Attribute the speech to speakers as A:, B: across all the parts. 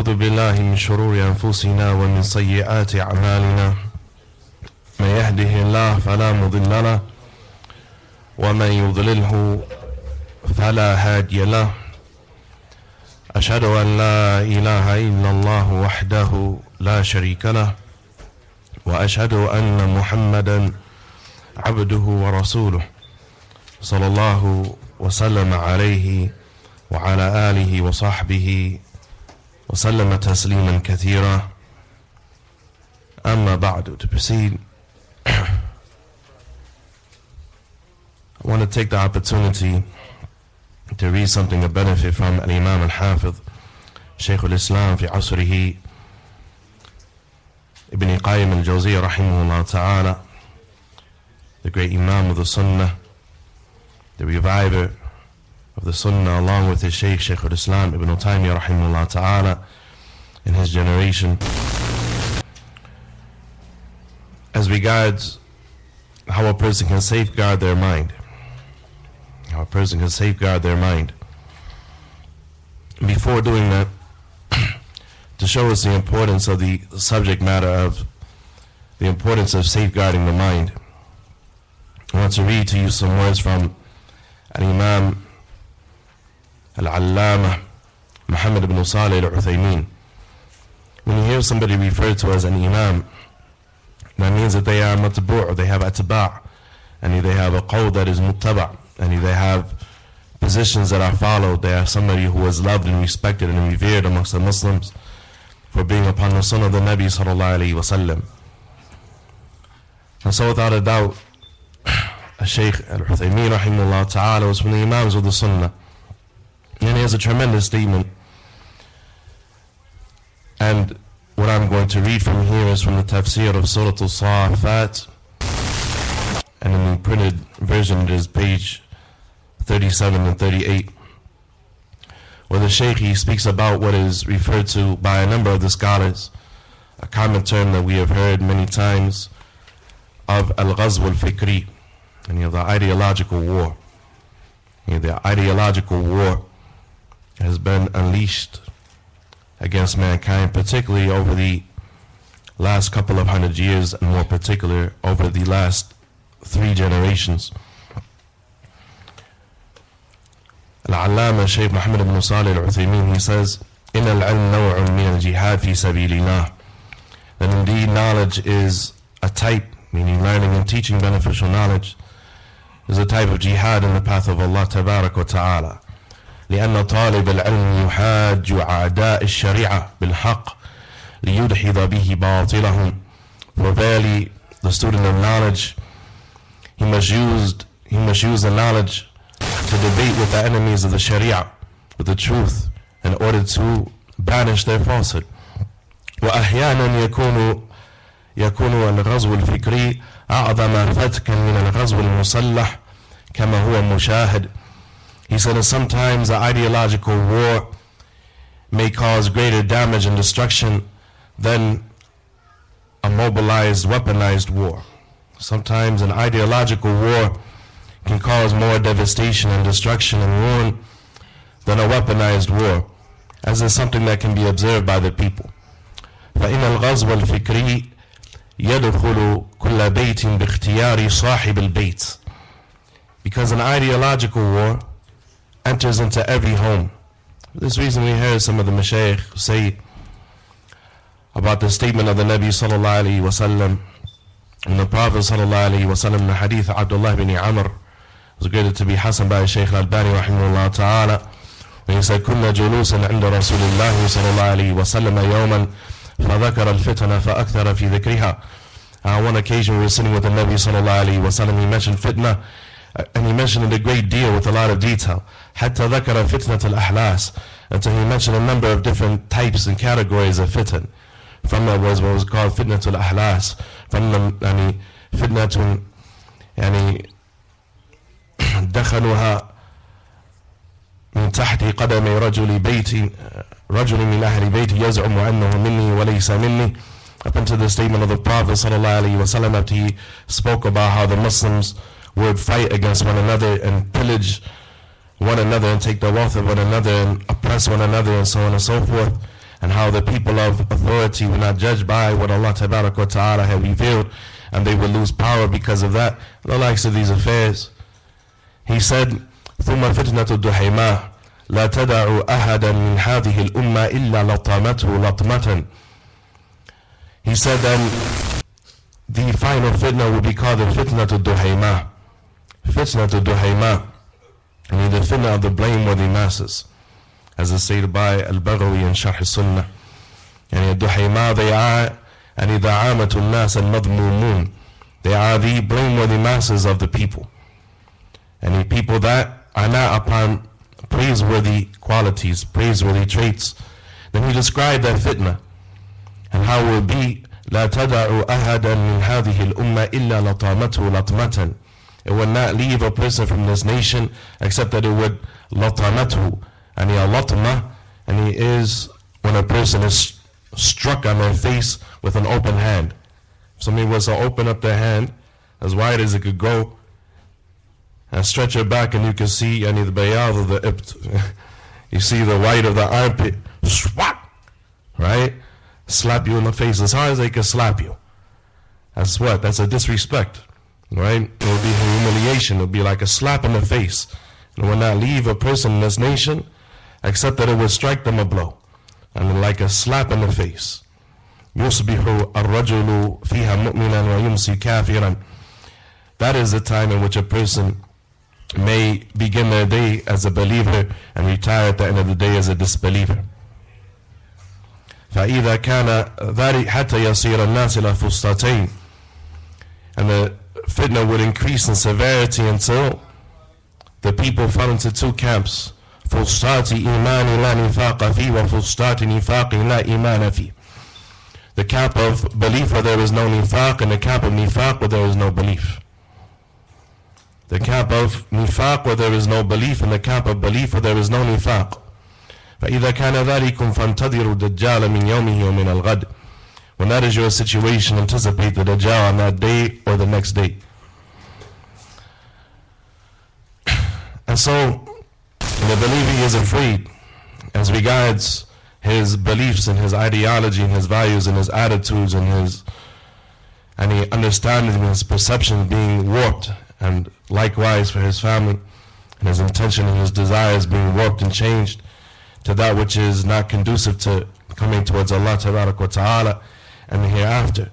A: ونعوذ بالله من شرور أنفسنا ومن سيئات أعمالنا من يهده الله فلا مضل له ومن يضلله فلا هادي له أشهد أن لا إله إلا الله وحده لا شريك له وأشهد أن محمدا عبده ورسوله صلى الله وسلم عليه وعلى آله وصحبه وسلم تسليما كثيرا. أما بعد, to proceed, I want to take the opportunity to read something of benefit from Al-Imam Al-Hafiz Shaykh Al-Islam fi Asrihi Ibn Qayyim Al-Jawziyya rahimahullah ta'ala, the great Imam of the Sunnah, the reviver of the Sunnah, along with his Shaykh Al-Islam Ibn Taymiyyah rahimahullah ta'ala in his generation, as regards how a person can safeguard their mind. How a person can safeguard their mind. Before doing that, to show us the importance of the subject matter of the importance of safeguarding the mind, I want to read to you some words from Al-Imam Al-Allama Muhammad ibn Salih Al-Uthaymin. When you hear somebody referred to as an imam, that means that they are matbu', they have atba', and they have a qawl that is muttaba', and they have positions that are followed. They are somebody who is loved and respected and revered amongst the Muslims for being upon the sunnah of the Nabi sallallahu alayhi wa sallam. And so without a doubt, Shaykh Al-Uthaymin rahimahullah ta'ala was from the imams of the sunnah. And he has a tremendous statement. And what I'm going to read from here is from the tafsir of Surah Al-Safat. And in the printed version it is page 37 and 38. Where the Shaykh, he speaks about what is referred to by a number of the scholars, a common term that we have heard many times, of al-ghazw al-fikri, and the ideological war. The ideological war has been unleashed against mankind, particularly over the last couple of 100 years, and more particular over the last 3 generations. Al-Allama Shaykh Muhammad ibn Salih Al-Uthaymin, he says, إِنَّ الْعِلْمَ نَوْعٌ مِنَ الْجِهَادِ فِي سَبِيلِ اللَّهِ. That indeed knowledge is a type, meaning learning and teaching beneficial knowledge, is a type of jihad in the path of Allah Tabarak wa Ta'ala. لأن طالب العلم يحاج أعداء الشريعة بالحق ليدحض به باطلهم. For verily, the student of knowledge, he must use the knowledge to debate with the enemies of the Sharia, with the truth, in order to banish their falsehood. وأحيانا يكون الغزو الفكري أعظم فتكا من الغزو المسلح كما هو مشاهد. He said that sometimes the ideological war may cause greater damage and destruction than a mobilized, weaponized war. Sometimes an ideological war can cause more devastation and destruction and ruin than a weaponized war, as is something that can be observed by the people. فإن الغزو الفكري يدخل كل بيت باختيار صاحب البيت. Because an ideological war enters into every home. For this reason we heard some of the mashayikh say about the statement of the Nabi sallallahu alayhi wa sallam and the Prophet sallallahu alayhi wa sallam in the hadith of Abdullah bin Amr, was graded to be Hassan by Shaykh Al-Albani rahimahullah ta'ala, when he said, كنا جلوسا عند رسول الله صلى الله عليه وسلم يوما فذكر الفتنة فأكثر في ذكرها. On one occasion we were sitting with the Nabi sallallahu alayhi wa sallam, he mentioned fitna, and he mentioned it a great deal with a lot of detail. حتى ذكر فتنة الأحلاس, until he mentioned a number of different types and categories of fitan. From that was what was called fitnatul ahlas. From the fitnatun دخلوها من تحت قدم رجل من أهل بيت يزعم أنه مني وليس مني. Up until the statement of the Prophet sallallahu alaihi wasallam, after he spoke about how the Muslims would fight against one another and pillage one another and take the wealth of one another and oppress one another and so on and so forth. and how the people of authority were not judged by what Allah Tabarak wa Ta'ala had revealed, and they would lose power because of that, and the likes of these affairs. He said, ثُمَّ فِتْنَةُ الدُّحَيْمَاءِ لَا تَدَعُ أَحَدًا مِنْ هَذِهِ الْأُمَّةِ إِلَّا لَطَّمَتْهُ لَطْمَةً. He said then the final fitna will be called the fitna to duhayma. Fitna to duhayma. And the fitna of the blameworthy masses. As is stated by Al-Baghawi in Sharh Sunnah. And the duhayma, they are and the amatul nas al-madmumun. They are the blameworthy masses of the people. And the people that are not upon praiseworthy qualities, praiseworthy traits. Then he described that fitna and how it will be, لا تدع أحدا من هذه الأمة إلا لطامته لطمة. It would not leave a person from this nation except that it would لطمته. And a latma, and he is when a person is struck on their face with an open hand. If somebody was to open up their hand as wide as it could go and stretch it back, and you can see the bayad of the ibt. You see the white of the armpit, swat, right? Slap you in the face as hard as they can slap you. That's what? That's a disrespect, right? It will be humiliation. It will be like a slap in the face. It will not leave a person in this nation except that it will strike them a blow, and like a slap in the face. يُصْبِحُ الرَّجُلُ فِيهَا مُؤْمِنًا وَيُمْسِي كَافِرًا. That is the time in which a person may begin their day as a believer and retire at the end of the day as a disbeliever. فإذا كان ذلك حتى يصير الناس إلى فسطتين. And the fitna would increase in severity until the people fell into two camps. فسطات إيمان لا نفاق فيه وفسطات نفاق لا إيمان فيه. The camp of belief where there is no nifaq, and the camp of nifaq where there is no belief. The camp of nifaq where there is no belief, and the camp of belief where there is no nifaq. فإذا كان ذلكم فانتظروا الدجال من يومه ومن الغد. When that is your situation, anticipate the Dajjal on that day or the next day. And so the believer is afraid as regards his beliefs and his ideology and his values and his attitudes and his understanding and his perceptions being warped, and likewise for his family and his intention and his desires being warped and changed to that which is not conducive to coming towards Allah Tabarak wa Ta'ala and the hereafter.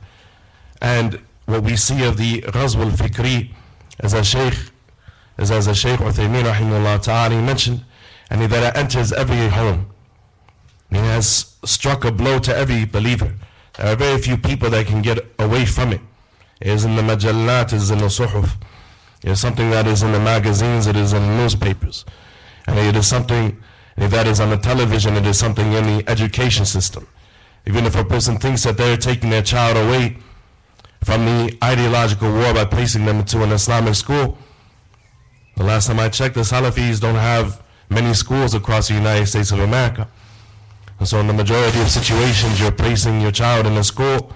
A: And what we see of the Ghazw al-Fikri, as a Shaykh Uthaymeen rahimahullah ta'ala mentioned, and that it enters every home. It has struck a blow to every believer. There are very few people that can get away from it. It is in the majallat, it is in the suhuf. It is something that is in the magazines, it is in the newspapers. And it is something that is on the television, it is something in the education system. Even if a person thinks that they're taking their child away from the ideological war by placing them into an Islamic school, the last time I checked, the Salafis don't have many schools across the United States of America. And so in the majority of situations, you're placing your child in a school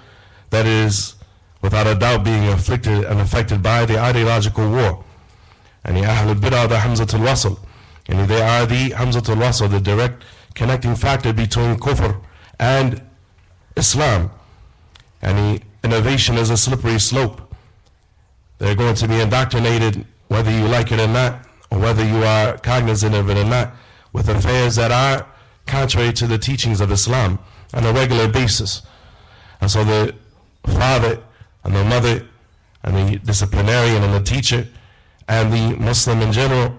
A: that is, without a doubt, being afflicted and affected by the ideological war. And the Ahlul Bid'ah, the Hamzatul Wasl. And they are the Hamzatul Wasl, the direct connecting factor between kufr and Islam. And the innovation is a slippery slope. They're going to be indoctrinated, whether you like it or not, or whether you are cognizant of it or not, with affairs that are contrary to the teachings of Islam on a regular basis. And so the father and the mother and the disciplinarian and the teacher and the Muslim in general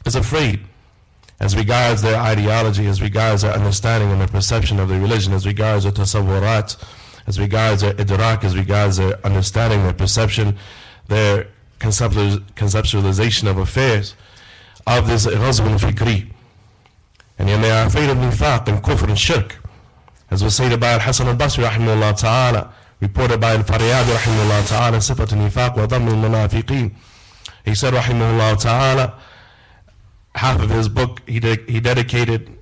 A: is afraid as regards their ideology, as regards their understanding and their perception of the religion, as regards their tasawwurat, as regards their idrak, as regards their understanding, their perception, their conceptualization of affairs of this Ghazw al-Fikri. And then they are afraid of nifaq and kufr and shirk, as was stated by Al-Hasan al-Basri rahimahullah ta'ala, reported by Al-Fariyadi rahimahullah ta'ala, sifat al-nifaq wa dhamm al-munafiqeen. He said rahimahullah ta'ala, half of his book, he dedicated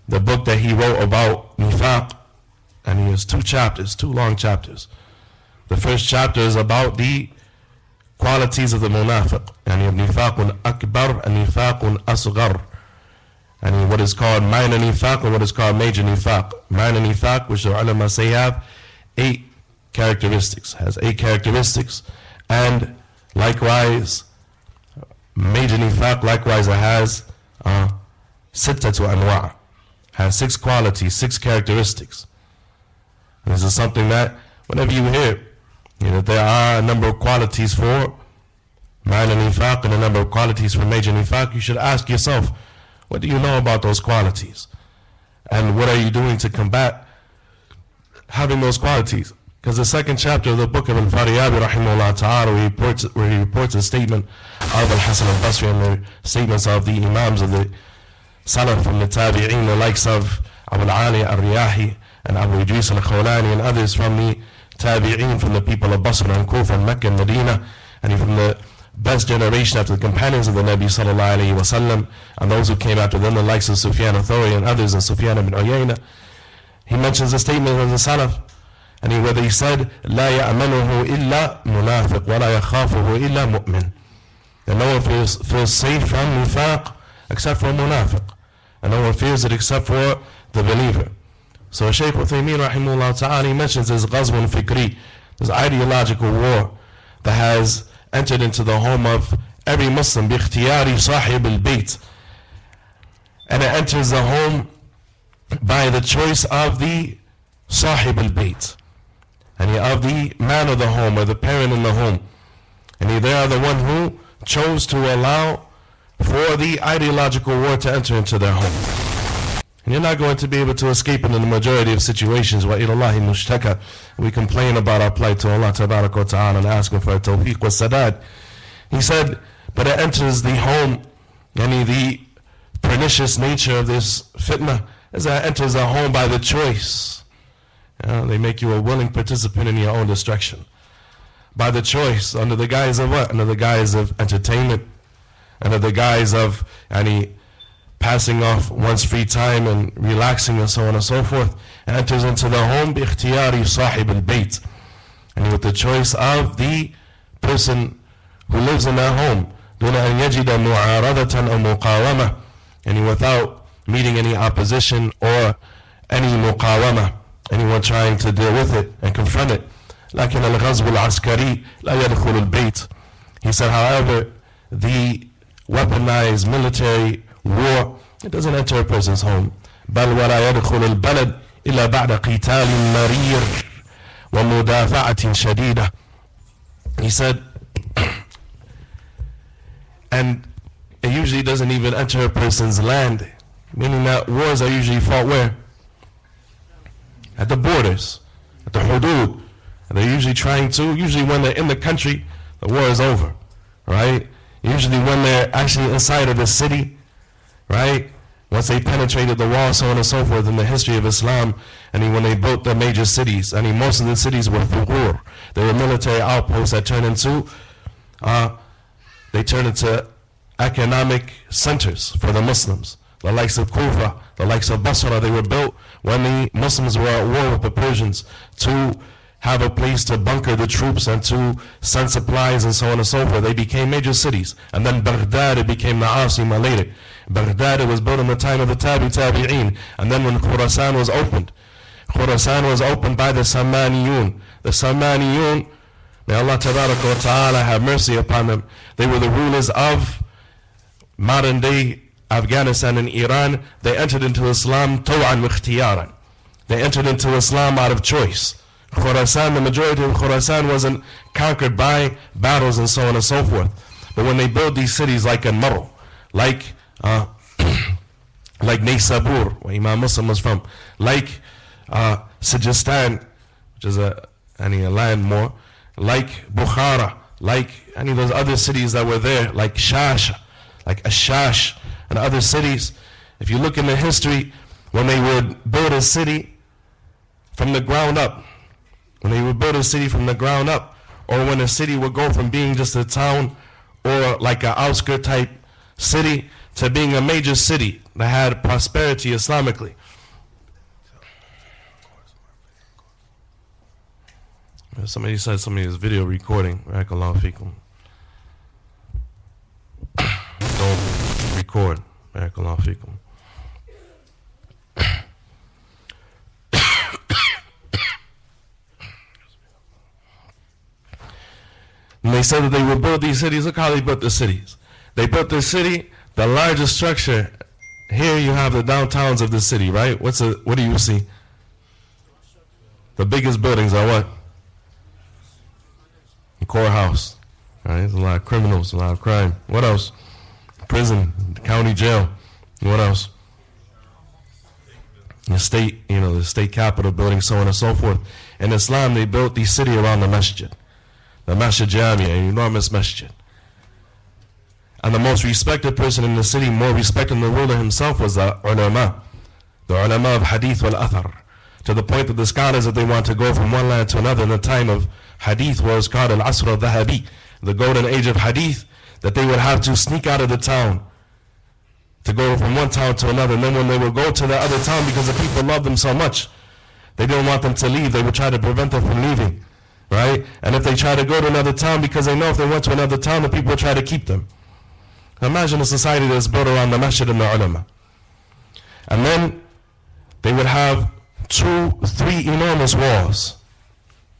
A: the book that he wrote about nifaq, and he has two long chapters. The first chapter is about the qualities of the munafiq, and nifaqun akbar and nifaqun asghar. and what is called minor nifaq and what is called major nifaq. Minor nifaq, which the ulama say have 8 characteristics, and likewise major nifaq, likewise it has sittatu anwa', has 6 qualities, 6 characteristics. And this is something that whenever you hear, there are a number of qualities for minor nifaq and a number of qualities for major nifaq, you should ask yourself, what do you know about those qualities? And what are you doing to combat having those qualities? Because the 2nd chapter of the book of Al-Fariyabi rahimahullah ta'ala, where he reports a statement of Al-Hasan al-Basri and the statements of the Imams of the Salaf from the Tabi'een, the likes of Abu al-Ali al-Riyahi and Abu Idris al-Khawlani and others from the Tabi'een, from the people of Basra and Kufa and Mecca and Medina, and from the best generation after the companions of the Nabi sallallahu alayhi wa sallam, and those who came after them, the likes of Sufyan al-Thawri and others, and Sufyan ibn Uyayna. He mentions a statement of the Salaf, and whether he said, لا يأمنه إلا منافق ولا يخافه إلا مؤمن. That no one feels safe from nifaq except for a munafiq, and no one fears it except for the believer. So Shaykh Uthaymeen rahimahullah ta'ala, he mentions this ghazwun fikri, this ideological war that has entered into the home of every Muslim, bikhtiyari sahib al-bayt, and it enters the home by the choice of the sahib al-bayt, and of the man of the home or the parent in the home, and they are the one who chose to allow for the ideological war to enter into their home. And you're not going to be able to escape it in the majority of situations. Wa ilallahi mushtaka. We complain about our plight to Allah tabarak wa ta'ala and ask Him for tawfiq wa sadad. He said, but it enters the home, the pernicious nature of this fitna is that it enters the home by the choice. They make you a willing participant in your own destruction. By the choice, under the guise of what? Under the guise of entertainment, under the guise of passing off one's free time and relaxing and so on and so forth, and enters into the home bi-ikhtiyari sahib al-bayt, and with the choice of the person who lives in that home, duna an yajida mu'aradatan aw muqawama, and without meeting any opposition or any muqawama, anyone trying to deal with it and confront it. لكن الغزو العسكري لا يدخل البيت. He said, however, the weaponized military war, it doesn't enter a person's home. بل ولا يدخل البلد إلا بعد قتال مرير ومدافعة شديدة. He said, and it usually doesn't even enter a person's land, meaning that wars are usually fought where? At the borders, at the hudud. And they're usually usually when they're in the country, the war is over, right? Usually when they're actually inside of the city, right? Once they penetrated the wall, so on and so forth, in the history of Islam, and when they built the major cities, most of the cities were thughur. They were military outposts that turned into economic centers for the Muslims. The likes of Kufa, the likes of Basra, they were built when the Muslims were at war with the Persians to have a place to bunker the troops and to send supplies and so on and so forth. They became major cities. And then Baghdad, it became the Asima later. Baghdad, it was built in the time of the Tabi'een. And then when Khurasan was opened by the Samaniyun. The Samaniyun, may Allah Tabaraka wa Ta'ala have mercy upon them. They were the rulers of modern day Afghanistan and Iran. They entered into Islam taw'an wa ikhtiyaran. They entered into Islam out of choice. Khurasan, the majority of Khurasan wasn't conquered by battles and so on and so forth. But when they built these cities like Al-Marw, like Naysabur, where Imam Muslim was from, like Sijistan, which is a land more, like Bukhara, like any of those other cities that were there, like Shasha, like Ashash, and other cities. If you look in the history, when they would build a city from the ground up, or when a city would go from being just a town or like an outskirt type city to being a major city that had prosperity Islamically. Somebody said somebody is video recording. Barakallahu feekum. Don't record. Barakallahu feekum. they said that they would build these cities. Look how they built the cities. They built this city, the largest structure. Here you have the downtowns of the city, right? What do you see? The biggest buildings are what? The courthouse. Right? There's a lot of criminals, a lot of crime. What else? Prison, the county jail. What else? The state, the state capitol building, so on and so forth. In Islam, they built the city around the masjid. The Masjid Jami, an enormous masjid. And the most respected person in the city, more respected than the ruler himself, was the ulama of hadith wal athar. To the point that the scholars, if they want to go from one land to another in the time of hadith, was called al-asr al-dhahabi, the golden age of hadith, that they would have to sneak out of the town to go from one town to another. And then when they would go to the other town, because the people loved them so much, they didn't want them to leave, they would try to prevent them from leaving, right? And if they try to go to another town, because they know if they went to another town, the people would try to keep them. Imagine a society that's built around the masjid and the ulama. And then they would have 2, 3 enormous walls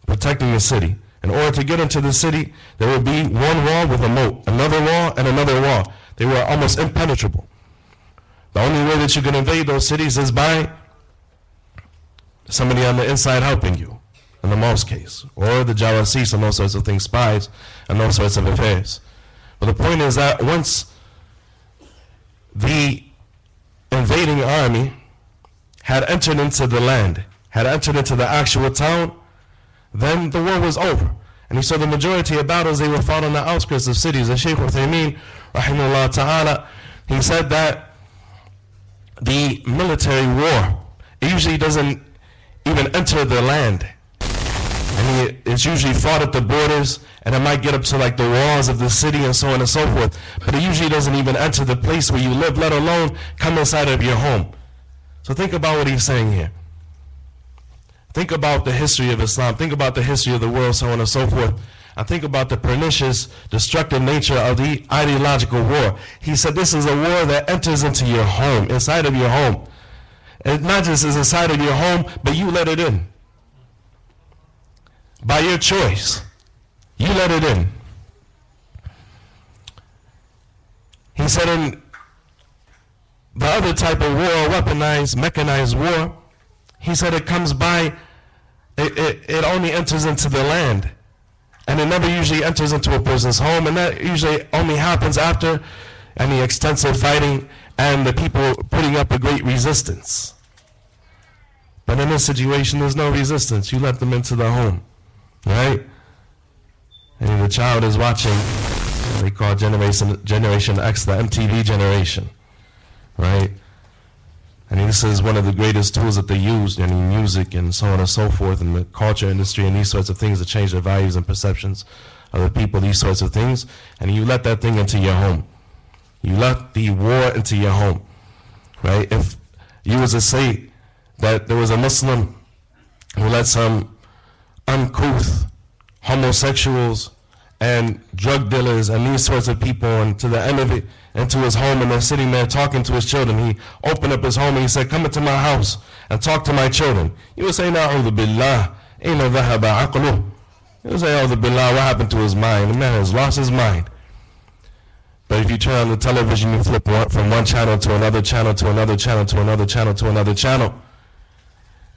A: protecting the city. In order to get into the city, there would be one wall with a moat, another wall, and another wall. They were almost impenetrable. The only way that you can invade those cities is by somebody on the inside helping you, in the most case, or the jawasis and those sorts of things, spies, and those sorts of affairs. But the point is that once the invading army had entered into the land, had entered into the actual town, then the war was over. And you saw the majority of battles, they were fought on the outskirts of cities. And Shaykh Uthaymeen, rahimahullah ta'ala, he said that the military war, it usually doesn't even enter the land. And it's usually fought at the borders, and it might get up to like the walls of the city and so on and so forth. But it usually doesn't even enter the place where you live, let alone come inside of your home. So think about what he's saying here. Think about the history of Islam. Think about the history of the world, so on and so forth. And think about the pernicious, destructive nature of the ideological war. He said this is a war that enters into your home, inside of your home. It not just is inside of your home, but you let it in. By your choice. You let it in. He said in the other type of war, weaponized, mechanized war, he said it comes by, it only enters into the land. And it never usually enters into a person's home, and that usually only happens after any extensive fighting and the people putting up a great resistance. But in this situation, there's no resistance. You let them into the home, right? And the child is watching, they call Generation X the MTV generation, right? And this is one of the greatest tools that they use in music and so on and so forth, in the culture industry and these sorts of things to change the values and perceptions of the people, these sorts of things. And you let that thing into your home. You let the war into your home, right? If you was to say that there was a Muslim who let some uncouth homosexuals and drug dealers and these sorts of people, and to the end of it, into his home, and they're sitting there talking to his children. He opened up his home and he said, come into my house and talk to my children. You would say, Na'udhu billah, ayna dhahaba aqluh. You would say, A'udhu billah, what happened to his mind? The man has lost his mind. But if you turn on the television, you flip from one channel to another channel to another channel to another channel to another channel.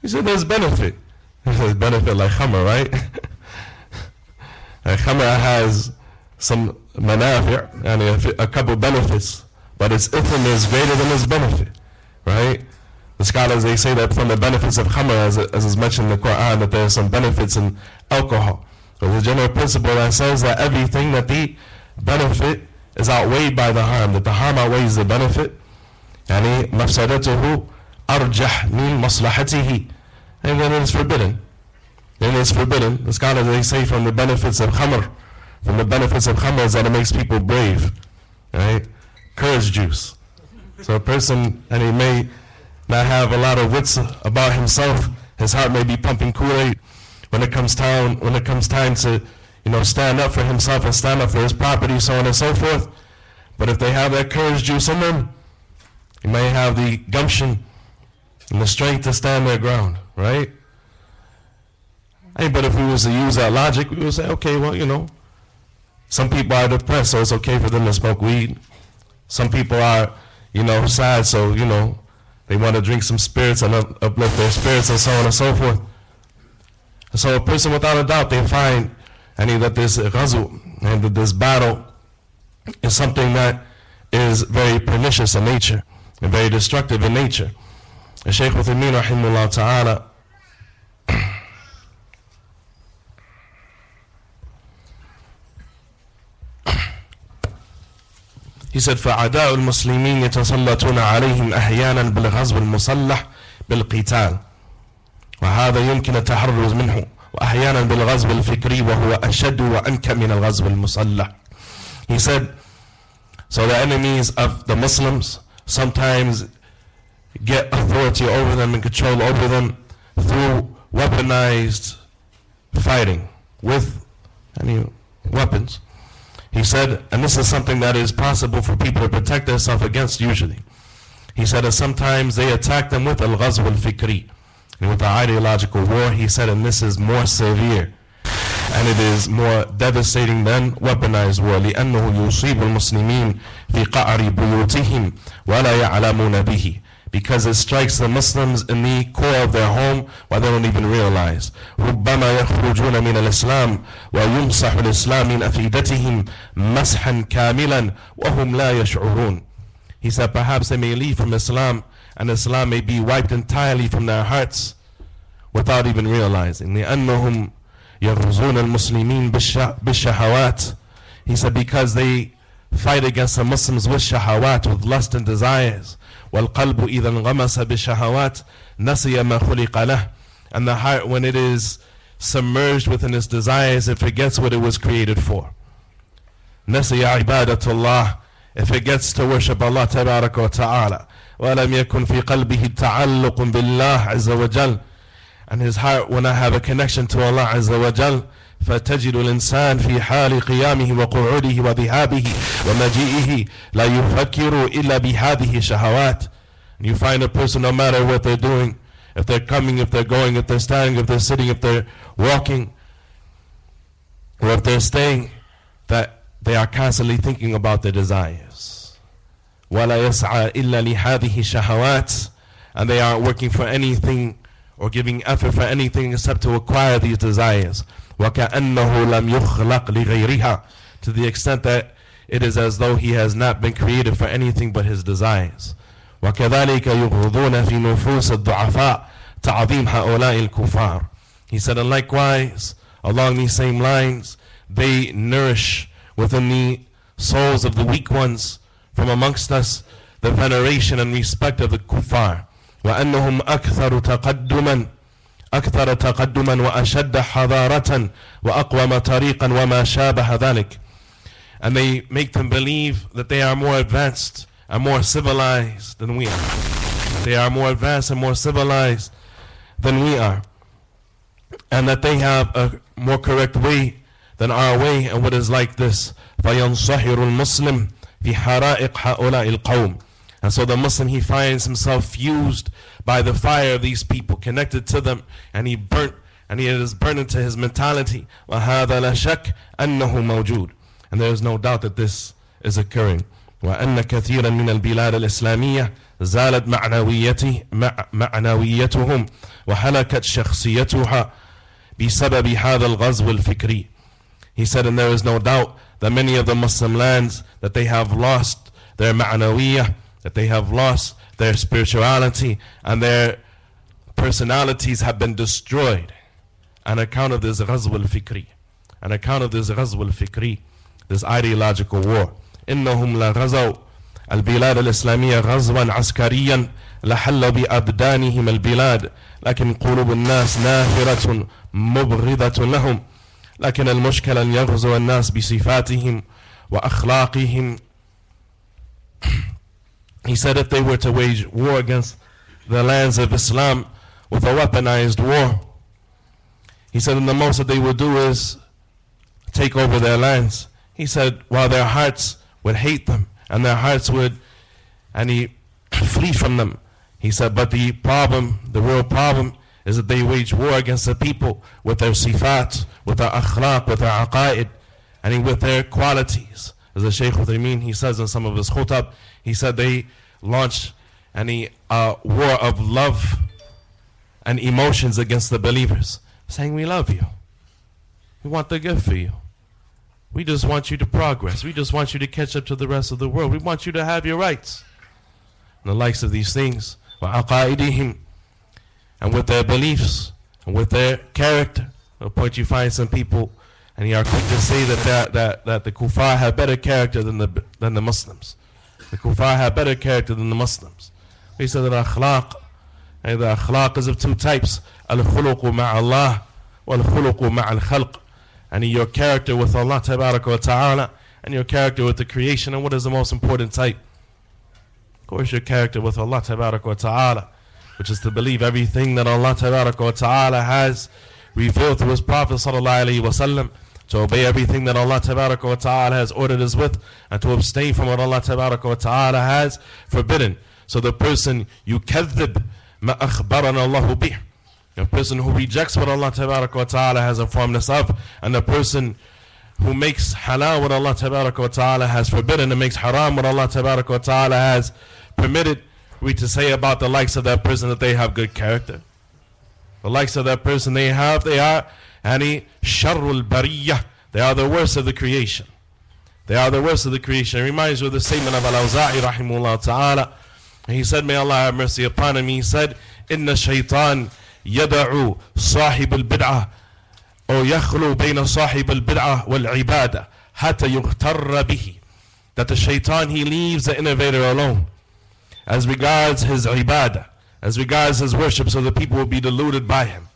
A: He said, there's benefit. There's benefit like khamr, right? Khamr has some manafi', and a couple benefits, but its ithm is greater than its benefit, right? The scholars, they say that from the benefits of khamr, as is mentioned in the Quran, that there are some benefits in alcohol. So there's a general principle that says that everything that the benefit is outweighed by the harm, that the harm outweighs the benefit. Yani mafsadatuhu arjah min maslahatihi. And then it is forbidden. Then it's forbidden. The scholars, they say from the benefits of khamr, from the benefits of khamr is that it makes people brave, right? Courage juice. So a person, and he may not have a lot of wits about himself, his heart may be pumping Kool-Aid when it comes time to, stand up for himself and stand up for his property, so on and so forth. But if they have that courage juice in them, he may have the gumption and the strength to stand their ground, right? Hey, but if we was to use that logic, we would say, okay, well, Some people are depressed, so it's okay for them to smoke weed. Some people are, sad, so, they want to drink some spirits and uplift their spirits and so on and so forth. So a person, without a doubt, they find that this ghazw and that this battle is something that is very pernicious in nature and very destructive in nature. And Shaykh Uthaymeen rahimahullah ta'ala he said, فَعَدَاءُ الْمُسْلِمِينَ يَتَسَلَّطُونَ عَلَيْهِمْ أَحْيَانًا بِالْغَزْوِ الْمُسَلَّحِ بِالْقِتَالِ وهذا يمكن التحرز منه وأحيانا بالغزو الفكري وهو أشد وأنكى من الغزو المسلح. He said, so the enemies of the Muslims sometimes get authority over them and control over them through weaponized fighting with weapons. He said, and this is something that is possible for people to protect themselves against usually. He said that sometimes they attack them with al-ghazw al-fikri, with the ideological war. He said, and this is more severe and it is more devastating than weaponized war. لأنه يصيب المسلمين في قعر بيوتهم ولا يعلمون به, because it strikes the Muslims in the core of their home while they don't even realize. ربما يخرجون من الإسلام ويمسح الإسلام من أفئدتهم مسحا كاملا وهم لا يشعرون. He said perhaps they may leave from Islam and Islam may be wiped entirely from their hearts without even realizing. لأنهم يغزون المسلمين بالشهوات. He said because they fight against the Muslims with shahawat, with lust and desires. والقلب إذا انغمس بالشهوات نسي ما خلق له. And the heart, when it is submerged within its desires, it forgets what it was created for. نسي عبادة الله. It forgets to worship Allah تبارك وتعالى. ولم يكن في قلبه تعلق بالله عز وجل. And his heart will not have a connection to Allah عز وجل. فتجد الإنسان في حال قيامه وقعوده وذهابه ومجيئه لا يفكر إلا بهذه الشهوات. And you find a person, no matter what they're doing, if they're coming, if they're going, if they're standing, if they're sitting, if they're walking, or if they're staying, that they are constantly thinking about their desires. ولا يسعى إلا لهذه الشهوات. And they aren't working for anything or giving effort for anything except to acquire these desires. وَكَأَنَّهُ لَمْ يُخْلَقْ لِغَيْرِهَا, to the extent that it is as though he has not been created for anything but his desires. وَكَذَلِكَ يُغْضُونَ فِي نُفُوسِ الضُّعَفَاءِ تَعْظِيمْ هَؤُلَاءِ الْكُفَّارِ. He said, and likewise, along these same lines, they nourish within the souls of the weak ones from amongst us the veneration and respect of the kuffar. وأنهم أكثر تقدما وأشد حضارة وأقوم طريقا وما شابه ذلك. And they make them believe that they are more advanced and more civilized than we are. They are more advanced and more civilized than we are. And that they have a more correct way than our way. And what is like this? فَيَنْصَحِرُ الْمُسْلِمِ فِي حَرَائِقْ هَؤُلَاءِ الْقَوْمِ. And so the Muslim, he finds himself fused by the fire of these people, connected to them, and he is burnt into his mentality. وَهَذَا لَا شَكْ أَنَّهُ مَوْجُودٌ. And there is no doubt that this is occurring. وَأَنَّ كَثِيرًا مِنَ الْبِلَادِ الْإِسْلَامِيَّةِ زَالَتْ معنويتهم وحلكت شخصيتها بسبب هذا الغزو الفكري. He said, and there is no doubt that many of the Muslim lands, that they have lost their ma'nawiyah, that they have lost their spirituality, and their personalities have been destroyed on account of this ghazw al-fikri, on account of this ghazw al-fikri, this ideological war. إنهم لغزوا البلاد الإسلامية غزوا عسكريا لحل بأبدانهم البلاد لكن قلوب الناس نافرة مبغضة لهم. لكن المشكلة أن يغزو الناس بصفاتهم وأخلاقهم. He said if they were to wage war against the lands of Islam with a weaponized war, he said, and the most that they would do is take over their lands. He said, while their hearts would hate them and their hearts would flee from them. He said, but the problem, the real problem, is that they wage war against the people with their sifat, with their akhlaq, with their aqaid, and with their qualities. As the Shaykh Uthaymeen, he says in some of his khutab, he said they launched a war of love and emotions against the believers, saying, we love you. We want the good for you. We just want you to progress. We just want you to catch up to the rest of the world. We want you to have your rights. And the likes of these things. وَعَقَائِدِهِمْ, and with their beliefs, and with their character. At a point you find some people, and you are quick to say that the kuffar have better character than the Muslims. The kuffar have better character than the Muslims. We say that akhlaq, and the akhlaq is of two types. Al-khuluqu ma'Allah, wal-khuluqu ma'al khalq. And your character with Allah tabaraka wa ta'ala, and your character with the creation. And what is the most important type? Of course, your character with Allah tabaraka wa ta'ala, which is to believe everything that Allah tabaraka wa ta'ala has revealed through His Prophet sallallahu alaihi wasallam, to obey everything that Allah tabaraka wa ta'ala has ordered us with, and to abstain from what Allah tabaraka wa ta'ala has forbidden. So the person yukadhib ma akhbarana Allahu bih, a person who rejects what Allah tabaraka wa ta'ala has informed us of, and the person who makes halal what Allah tabaraka wa ta'ala has forbidden, and makes haram what Allah tabaraka wa ta'ala has permitted, we to say about the likes of that person that they have good character. The likes of that person they are ani sharrul bariyah. They are the worst of the creation. They are the worst of the creation. It reminds you of the statement of Al-Awza'i rahimahullah ta'ala. And he said, may Allah have mercy upon him, he said, inna shaytan yada'u sahib al-bid'ah, or yakhlu bayna sahib al-bid'ah wal-ibadah hatta yughtarra bihi. That the shaitan, he leaves the innovator alone as regards his ibadah, as regards his worship, so the people will be deluded by him.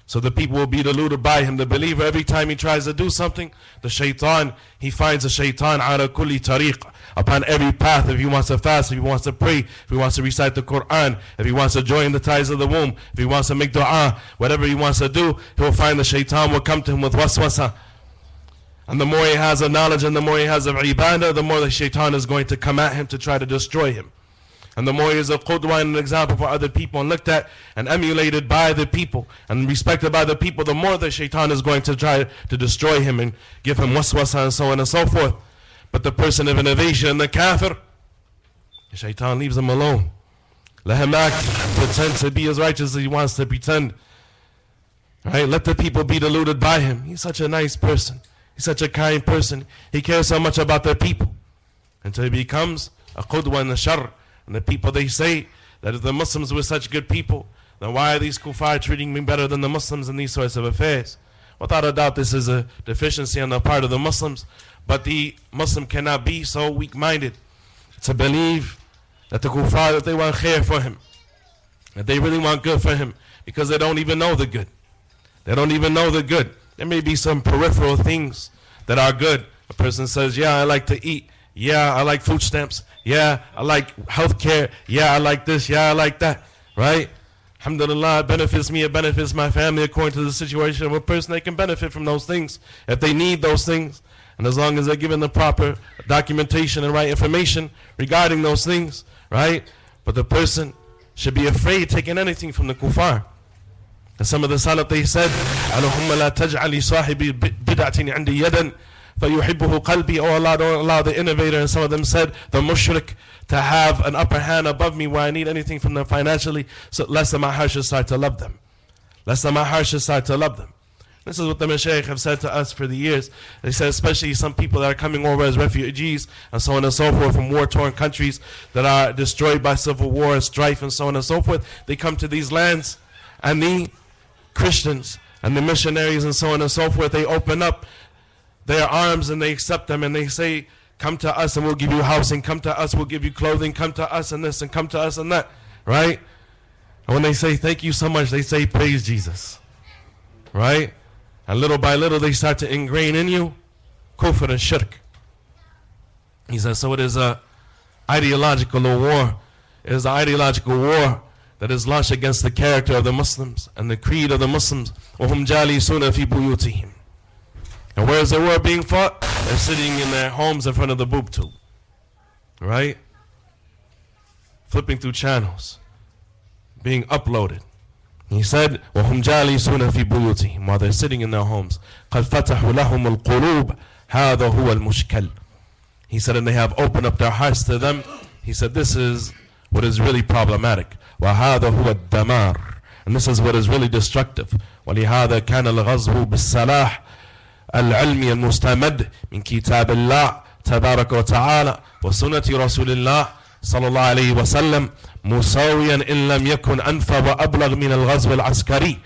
A: So the people will be deluded by him. The believer, every time he tries to do something, the shaitan, he finds a shaitan ala kulli tariq, upon every path. If he wants to fast, if he wants to pray, if he wants to recite the Quran, if he wants to join the ties of the womb, if he wants to make dua, whatever he wants to do, he will find the shaitan will come to him with waswasa. And the more he has of knowledge and the more he has of ibadah, the more the shaitan is going to come at him to try to destroy him. And the more he is a qudwa and an example for other people, and looked at and emulated by the people and respected by the people, the more the shaitan is going to try to destroy him and give him waswasa and so on and so forth. But the person of innovation, the kafir, the shaitan leaves him alone. Let him act, pretend to be as righteous as he wants to pretend. Right? Let the people be deluded by him. He's such a nice person. He's such a kind person. He cares so much about the people. Until he becomes a qudwa and a shar. And the people, they say that if the Muslims were such good people, then why are these kuffar treating me better than the Muslims in these sorts of affairs? Without a doubt, this is a deficiency on the part of the Muslims. But the Muslim cannot be so weak-minded to believe that the kuffar, that they want khair for him, that they really want good for him, because they don't even know the good. They don't even know the good. There may be some peripheral things that are good. A person says, yeah, I like to eat. Yeah, I like food stamps. Yeah, I like health care. Yeah, I like this. Yeah, I like that. Right? Alhamdulillah, it benefits me, it benefits my family according to the situation of a person. They can benefit from those things if they need those things. And as long as they're given the proper documentation and right information regarding those things, right? But the person should be afraid taking anything from the kuffar. And some of the salaf, they said, Allahumma la taj'ali sahibi bid'atin 'indi yadan fayuhibbuhu qalbi. Oh Allah, don't allow the innovator, and some of them said, the mushrik, to have an upper hand above me where I need anything from them financially, so lest my heart should start to love them. Lest my heart should start to love them. This is what the Mashaykh have said to us for the years. They said especially some people that are coming over as refugees and so on and so forth from war-torn countries that are destroyed by civil war and strife and so on and so forth. They come to these lands, and the Christians and the missionaries and so on and so forth, they open up their arms and they accept them, and they say, come to us and we'll give you housing, come to us, we'll give you clothing, come to us and this and come to us and that, right? And when they say thank you so much, they say praise Jesus, right? And little by little they start to ingrain in you kufr and shirk. He says, so it is a ideological war. It is an ideological war that is launched against the character of the Muslims and the creed of the Muslims. وَهُمْ جَالِسُونَ فِي بُيُوتِهِمْ. And where is the war being fought? They're sitting in their homes in front of the boob tube, right? Flipping through channels, being uploaded. He said, وَهُمْ جَالِسُونَ فِي بُيُوتِهِمْ. While they're sitting in their homes. قَدْ فَتَحُوا لَهُمُ الْقُلُوبَ هذا هو المشكل. He said, and they have opened up their hearts to them. He said, this is what is really problematic. وهذا هو الدمار. And this is what is really destructive. ولهذا كان الغزو بالسلاح العلمي المستمد من كتاب الله تبارك وتعالى وسنة رسول الله صلى الله عليه وسلم مساويا إن لم يكن أنفع وأبلغ من الغزو العسكري.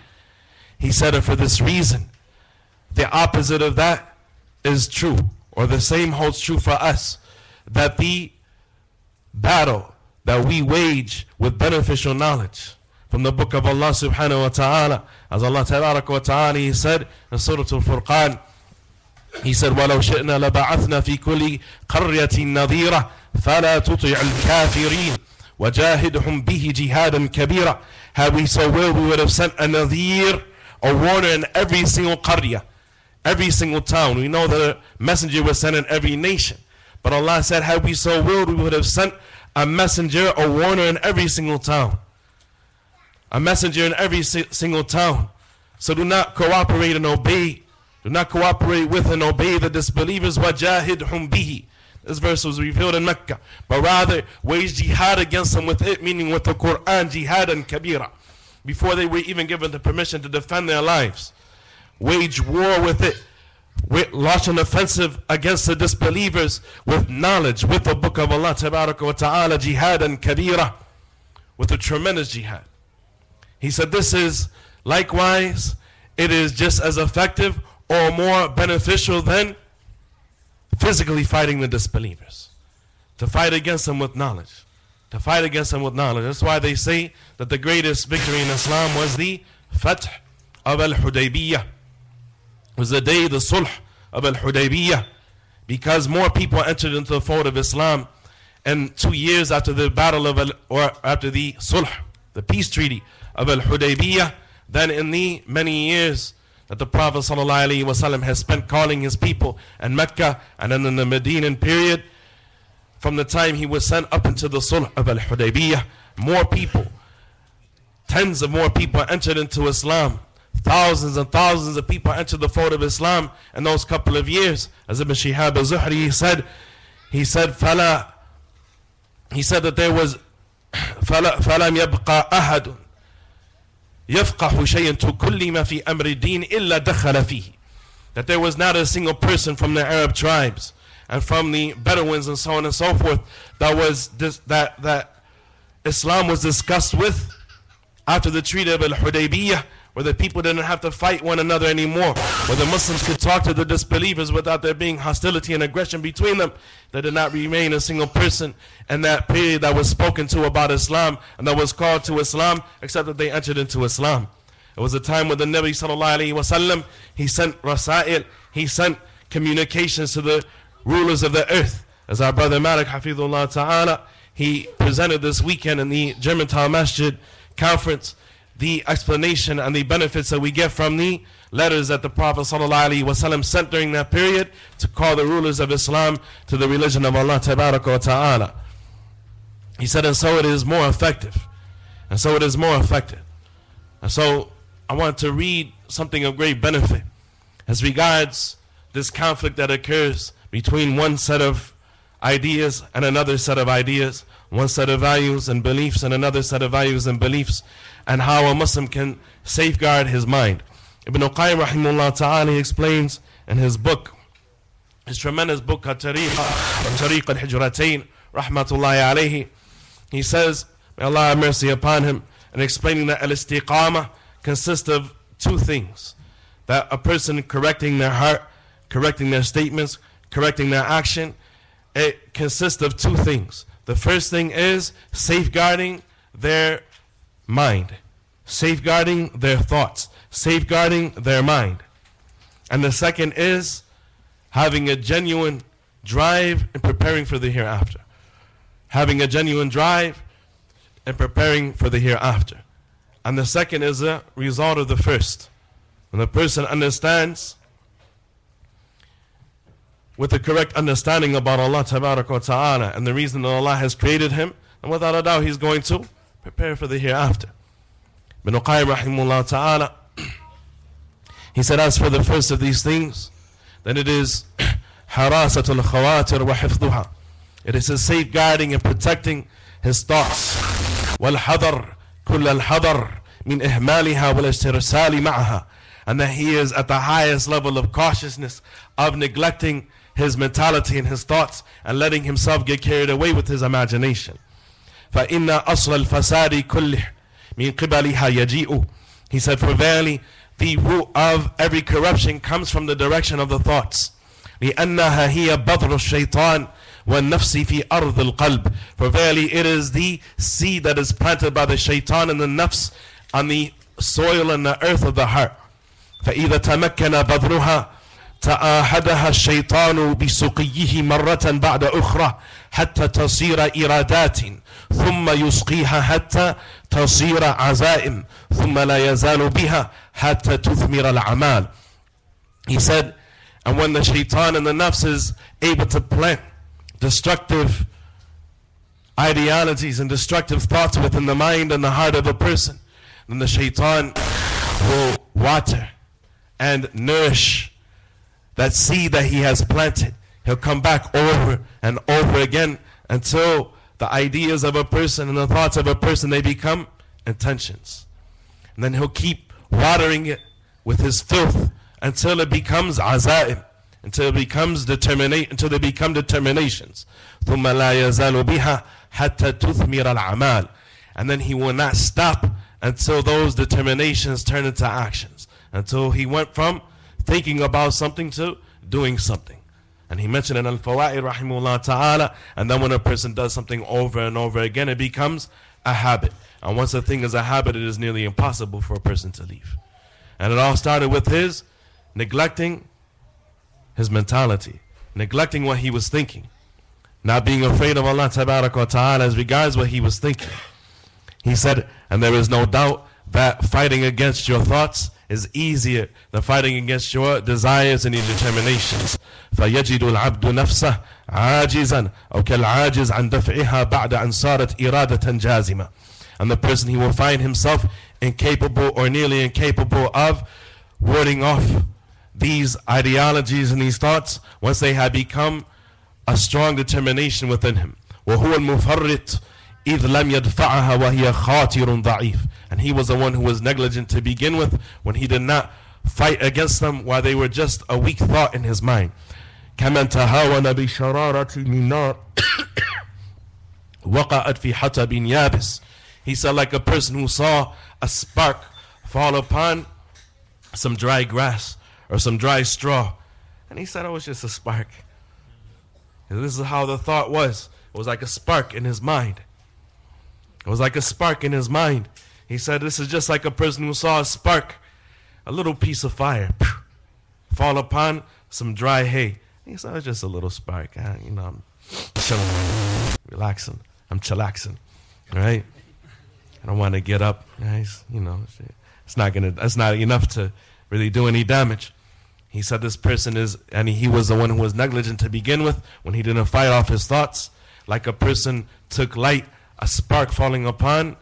A: He said it for this reason. The opposite of that is true, or the same holds true for us, that the battle that we wage with beneficial knowledge from the book of Allah subhanahu wa ta'ala, as Allah tabarak wa ta'ala, He said in Surah Al-Furqan, He said, وَلَوْ شِئْنَا لَبَعَثْنَا فِي كُلِّ قَرْيَةٍ نَذِيرًا فَلَا تُطِعِ الْكَافِرِينَ وَجَاهِدْهُمْ بِهِ جِهَادًا كَبِيرًا. Had we so willed, we would have sent a nadhir, a warner in every single qarya, every single town. We know that a messenger was sent in every nation. But Allah said, had we so willed, we would have sent a messenger, a warner in every single town. A messenger in every single town. So do not cooperate and obey. Do not cooperate with and obey the disbelievers. وَجَاهِدْهُمْ بِهِ. This verse was revealed in Mecca. But rather, wage jihad against them with it, meaning with the Quran, jihad and kabira. Before they were even given the permission to defend their lives. Wage war with it. Launch an offensive against the disbelievers with knowledge, with the book of Allah tabaraka wa ta'ala, jihad and kabira. With a tremendous jihad. He said this is likewise, it is just as effective or more beneficial than physically fighting the disbelievers. To fight against them with knowledge. To fight against them with knowledge. That's why they say that the greatest victory in Islam was the Fath of Al-Hudaybiyah. Was the day, the Sulh of Al-Hudaybiyah. Because more people entered into the fold of Islam. And 2 years after the battle of after the Sulh, the peace treaty of Al-Hudaybiyah, than in the many years that the Prophet ﷺ has spent calling his people in Mecca and then in the Medinan period, from the time he was sent up into the Sulh of Al-Hudaybiyah, more people, tens of more people entered into Islam. Thousands and thousands of people entered the fold of Islam in those couple of years. As Ibn Shihab al-Zuhri he said that there was فَلَمْ يَبْقَى أَحَدٌ يَفْقَحُ شَيْءًا كُلِّ مَا فِي أَمْرِ الدِّينِ إِلَّا دَخَلَ فِيهِ. That there was not a single person from the Arab tribes and from the Bedouins and so on and so forth that Islam was discussed with after the treaty of Al-Hudaybiyah, where the people didn't have to fight one another anymore, where the Muslims could talk to the disbelievers without there being hostility and aggression between them. There did not remain a single person in that period that was spoken to about Islam and that was called to Islam, except that they entered into Islam. It was a time when the Nabi sallallahu alaihi wasallam, he sent rasail, he sent communications to the rulers of the earth. As our brother Malik Hafidhullah Ta'ala, he presented this weekend in the Germantown Masjid conference the explanation and the benefits that we get from the letters that the Prophet ﷺ sent during that period to call the rulers of Islam to the religion of Allah Tabaraka wa Ta'ala. He said, and so it is more effective. And so it is more effective. And so I want to read something of great benefit as regards this conflict that occurs between one set of ideas and another set of ideas, one set of values and beliefs and another set of values and beliefs, and how a Muslim can safeguard his mind. Ibn Qayyim rahimahullah ta'ala explains in his book, his tremendous book, Tariq al-Hijratain, rahmatullahi alayhi. He says, may Allah have mercy upon him, and explaining that al-istiqamah consists of two things. That a person correcting their heart, correcting their statements, correcting their action, it consists of two things. The first thing is safeguarding their mind, safeguarding their thoughts, safeguarding their mind. And the second is having a genuine drive and preparing for the hereafter. Having a genuine drive and preparing for the hereafter. And the second is a result of the first. When the person understands with the correct understanding about Allah Tabaraka wa Ta'ala and the reason that Allah has created him, and without a doubt he's going to prepare for the hereafter. Ibn Qayyim rahimahullah ta'ala, he said, as for the first of these things, then it is حراسة الخواطر وحفظها. It is his safeguarding and protecting his thoughts. والحذر كل الحذر من إهمالها والاسترسال معها. And that he is at the highest level of cautiousness of neglecting his mentality and his thoughts and letting himself get carried away with his imagination. فإن أصل الفساد كله من قبلها يجيء. He said, for verily the root of every corruption comes from the direction of the thoughts. لأنها هي بذر الشيطان والنفس في أرض القلب. For verily it is the seed that is planted by the shaitan and the nafs on the soil and the earth of the heart. فإذا تمكن بذرها تآحدها الشيطان بسقيه مرة بعد أخرى حتى تصير إرادات ثم يسقيها حتى تصير عزائم ثم لا يزال بها حتى تثمر الأعمال. He said, and when the shaitan and the nafs is able to plant destructive ideologies and destructive thoughts within the mind and the heart of a person, then the shaitan will water and nourish that seed that he has planted. He'll come back over and over again until the ideas of a person and the thoughts of a person, they become intentions. And then he'll keep watering it with his filth until it becomes azaim, until it becomes until they become determinations. ثُمَّ لَا يَزَالُ بِهَا حَتَّى تُثْمِرَ الْأَعْمَالِ. And then he will not stop until those determinations turn into actions, until he went from thinking about something to doing something. And he mentioned in Al-Fawaid rahimahullah ta'ala, and then when a person does something over and over again, it becomes a habit. And once a thing is a habit, it is nearly impossible for a person to leave. And it all started with his neglecting his mentality, neglecting what he was thinking, not being afraid of Allah tabarak wa ta'ala as regards what he was thinking. He said, and there is no doubt that fighting against your thoughts is easier than fighting against your desires and your determinations. فَيَجِدُ الْعَبْدُ نَفْسَهُ عَاجِزًا أو كَالْعَاجِزْ عَنْ دَفْعِهَا بَعْدَ أَنْ صَارَتْ إِرَادَةً جَازِمًا. And the person, he will find himself incapable or nearly incapable of warding off these ideologies and these thoughts once they have become a strong determination within him. وَهُوَ الْمُفَرِّطُ إِذْ لَمْ يَدْفَعَهَا وَهِيَ خَاطِرٌ ضَعِيفٌ. And he was the one who was negligent to begin with when he did not fight against them while they were just a weak thought in his mind. كَمَنْ تَهَاوَنَ بِشَرَارَةٍ مِنْ نَارٍ وَقَعَتْ فِي حَطَبٍ يَابِسٍ. He said, like a person who saw a spark fall upon some dry grass or some dry straw. And he said, oh, it's just a spark. And this is how the thought was. It was like a spark in his mind. It was like a spark in his mind. He said, this is just like a person who saw a spark, a little piece of fire, fall upon some dry hay. He said, it's just a little spark. I'm chilling, relaxing. I'm chillaxing, right? I don't want to get up. It's not enough to really do any damage. He said this person is, and he was the one who was negligent to begin with when he didn't fight off his thoughts. Like a person took light, a spark falling upon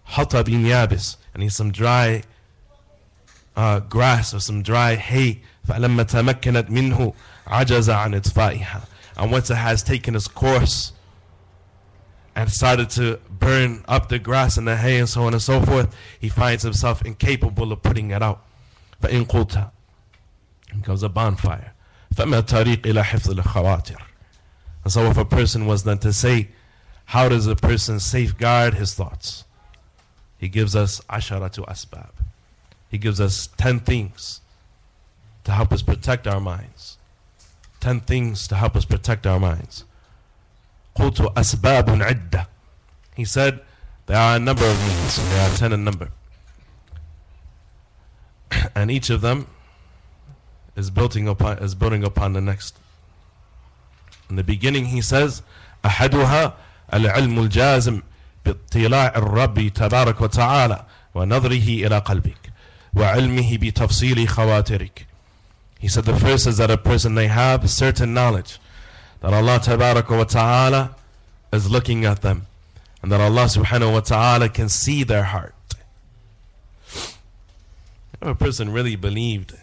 A: hatab yabis, and he's some dry grass or some dry hay. فَلَمَّا تَمَكَّنَتْ مِنْهُ عَجَزَ عَنْ إِطْفَائِهَا. And once it has taken its course and started to burn up the grass and the hay and so on and so forth, he finds himself incapable of putting it out. فَإِنْ قُلْتَ, it becomes a bonfire. فَمَا تَرِيقِ إِلَى حِفْظِ الْخَوَاطِرِ. And so if a person was then to say, how does a person safeguard his thoughts? He gives us asharatu asbab. He gives us 10 things to help us protect our minds. 10 things to help us protect our minds. قُلْتُ أَسْبَابٌ عِدَّةٌ. He said, there are a number of means. There are 10 in number. And each of them is building upon the next. In the beginning he says, أحدها العلم الجازم باطلاع الرب تبارك وتعالى ونظره إلى قلبك وعلمه بتفصيل خواترك. He said the first is that a person, they have certain knowledge that Allah tabarak wa ta'ala is looking at them and that Allah subhanahu wa ta'ala can see their heart. If a person really believed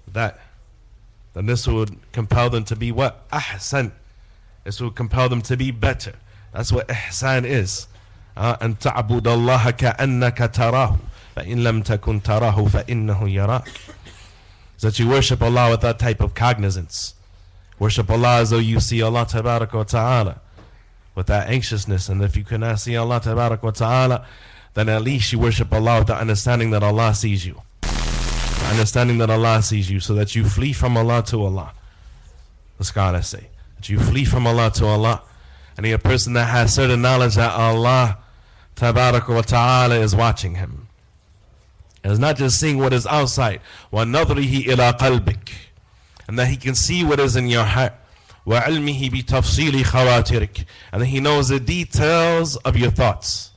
A: that then this would compel them to be what? Ahsan. This would compel them to be better. That's what ihsan is. أن تعبد الله كأنك تراه فإن لم تكن تراه فإنه يراك. So that you worship Allah with that type of cognizance. Worship Allah as though you see Allah Tabarak wa Ta'ala with that anxiousness. And if you cannot see Allah Tabarak wa Ta'ala, then at least you worship Allah with the understanding that Allah sees you. The understanding that Allah sees you, so that you flee from Allah to Allah. The scholars say that you flee from Allah to Allah. And a person that has certain knowledge that Allah Tabarak wa Ta'ala is watching him. And it's not just seeing what is outside. وَنَظْرِهِ إِلَىٰ قَلْبِكَ, and that he can see what is in your heart. وَعِلْمِهِ بِتَفْصِيلِ خَوَاتِرِكَ, and that he knows the details of your thoughts.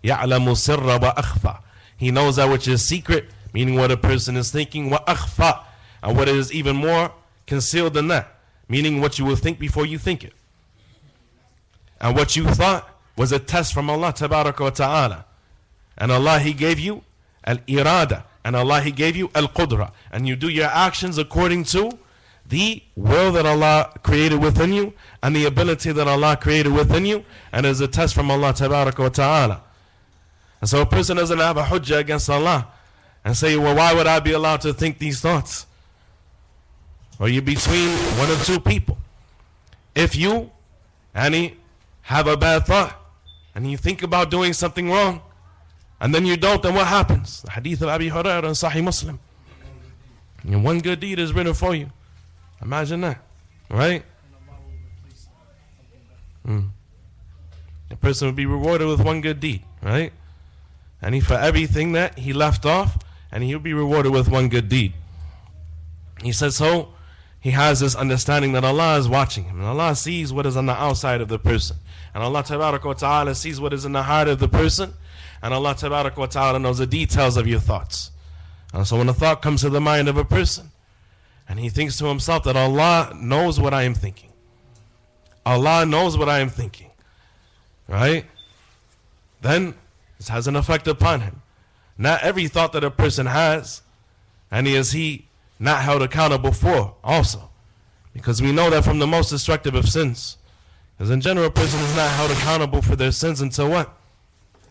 A: يَعْلَمُ سِرَّ وَأَخْفَى, he knows that which is secret, meaning what a person is thinking. وَأَخْفَى, and what is even more concealed than that, meaning what you will think before you think it. And what you thought was a test from Allah Tabaraka wa Ta'ala. And Allah, He gave you al-irada, and Allah, He gave you al-qudra, and you do your actions according to the will that Allah created within you and the ability that Allah created within you, and is a test from Allah Tabaraka wa Ta'ala. And so a person doesn't have a hujjah against Allah and say, well, why would I be allowed to think these thoughts? Or you're between one or two people. If you have a bad thought and you think about doing something wrong, and then you don't, then what happens? The hadith of Abi Hurairah in Sahih Muslim. And one good deed is written for you. Imagine that, right? A person would be rewarded with one good deed, right? And for everything that he left off, and he'll be rewarded with one good deed. He says, so he has this understanding that Allah is watching him, and Allah sees what is on the outside of the person, and Allah Tabaraka wa Ta'ala sees what is in the heart of the person, and Allah Tabaraka wa Ta'ala knows the details of your thoughts. And so when a thought comes to the mind of a person, and he thinks to himself that Allah knows what I am thinking, Allah knows what I am thinking, right? Then this has an effect upon him. Not every thought that a person has, and is he not held accountable for also. Because we know that from the most destructive of sins. Because in general, a person is not held accountable for their sins until what?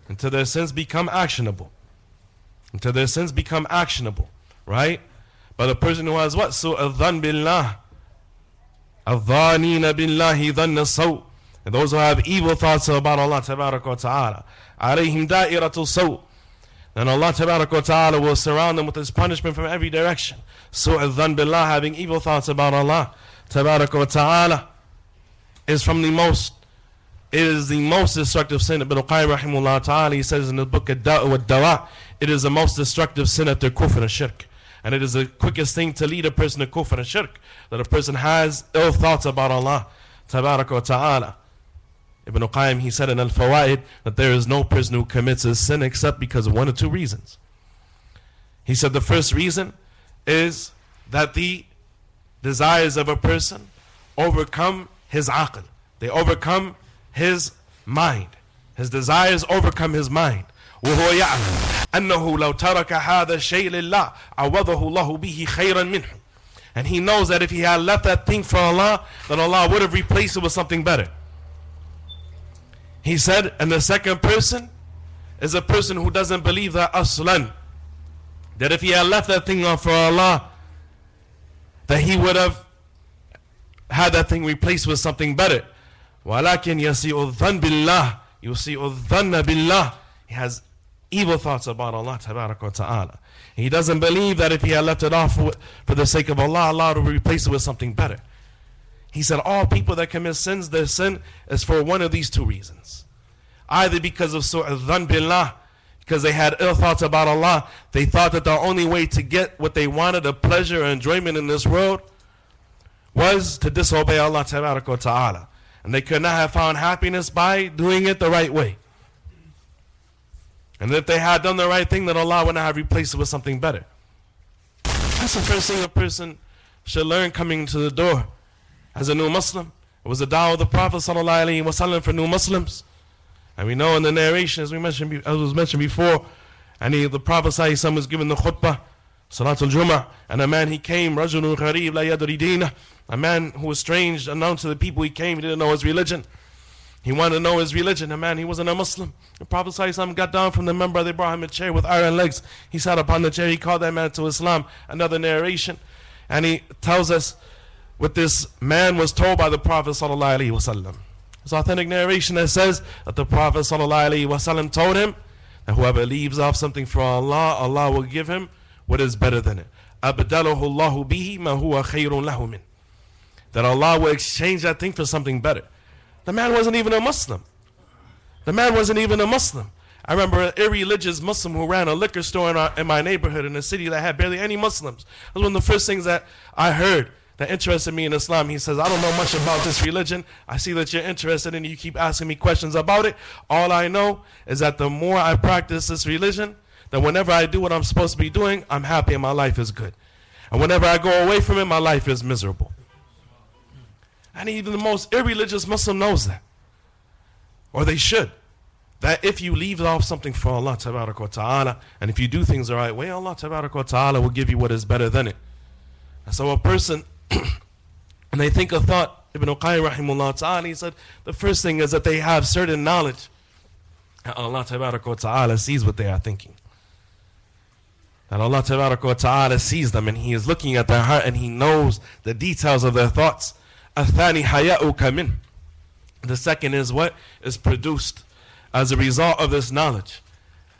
A: Until their sins become actionable. Until their sins become actionable, right? But a person who has what? Su'adhan billah. Adhanina billahi dhanna saw. And those who have evil thoughts about Allah Tabaraka wa Ta'ala. Alayhim da'iratul saw. Then Allah Tabaraka wa Ta'ala will surround them with His punishment from every direction. Su'adhan billah, having evil thoughts about Allah Tabaraka wa Ta'ala, is from the most, it is the most destructive sin. Ibn Qayyim rahimahullah ta'ala, he says in the book Ad-Da'u wad-Dawa, it is the most destructive sin after kufr and shirk. And it is the quickest thing to lead a person to kufr and shirk, that a person has ill thoughts about Allah Tabaraka wa Ta'ala. Ibn Qayyim, he said in Al-Fawaid that there is no person who commits a sin except because of one or two reasons. He said the first reason is that the desires of a person overcome his aql. They overcome his mind. His desires overcome his mind. وهو يعلم أنه لو ترك هذا الشيء لله عوضه الله به خيرا منه. And he knows that if he had left that thing for Allah, then Allah would have replaced it with something better. He said, and the second person is a person who doesn't believe that aslan, that if he had left that thing for Allah, that he would have had that thing replaced with something better. وَلَكِنْ يَسِيءُ الظَّنْ بِاللَّهِ يُسِيءُ الظَّنَّ بِاللَّهِ. He has evil thoughts about Allah Tabaraka wa Ta'ala. He doesn't believe that if he had left it off for the sake of Allah, Allah would replace it with something better. He said all people that commit sins, their sin is for one of these two reasons. Either because of su'adhan billah, because they had ill thoughts about Allah, they thought that the only way to get what they wanted, a pleasure or enjoyment in this world, was to disobey Allah Tabaraka wa Ta'ala. And they could not have found happiness by doing it the right way. And if they had done the right thing, then Allah would not have replaced it with something better. That's the first thing a person should learn coming to the door as a new Muslim. It was the da'wah of the Prophet ﷺ for new Muslims. And we know in the narration, as was mentioned before, and the Prophet ﷺ was given the khutbah. Salatul Jum'ah, and a man he came, رَجُلٌ غَرِيبٌ لَا يَدْرِي دِينَهُ, a man who was strange, unknown to the people he came, he didn't know his religion. He wanted to know his religion. A man, he wasn't a Muslim. The Prophet ﷺ got down from the member. They brought him a chair with iron legs. He sat upon the chair. He called that man to Islam. Another narration. And he tells us what this man was told by the Prophet ﷺ. It's authentic narration that says that the Prophet ﷺ told him that whoever leaves off something for Allah, Allah will give him what is better than it. أَبْدَلَهُ اللَّهُ بِهِ مَا هُوَ خَيْرٌ لَهُ مِنْ. That Allah will exchange that thing for something better. The man wasn't even a Muslim. The man wasn't even a Muslim. I remember an irreligious Muslim who ran a liquor store in my neighborhood in a city that had barely any Muslims. That was one of the first things that I heard that interested me in Islam. He says, I don't know much about this religion. I see that you're interested in it. You keep asking me questions about it. All I know is that the more I practice this religion, that whenever I do what I'm supposed to be doing, I'm happy and my life is good. And whenever I go away from it, my life is miserable. And even the most irreligious Muslim knows that. Or they should. That if you leave off something for Allah Tabarak wa Ta'ala, and if you do things the right way, Allah Tabarak wa Ta'ala will give you what is better than it. And so a person, and they think a thought, Ibn Qayyim rahimahullah ta'ala, he said, the first thing is that they have certain knowledge. That Allah Tabarak wa Ta'ala sees what they are thinking. That Allah Tabarak wa Ta'ala sees them, and He is looking at their heart, and He knows the details of their thoughts. الثاني حياؤك منه. The second is what is produced as a result of this knowledge.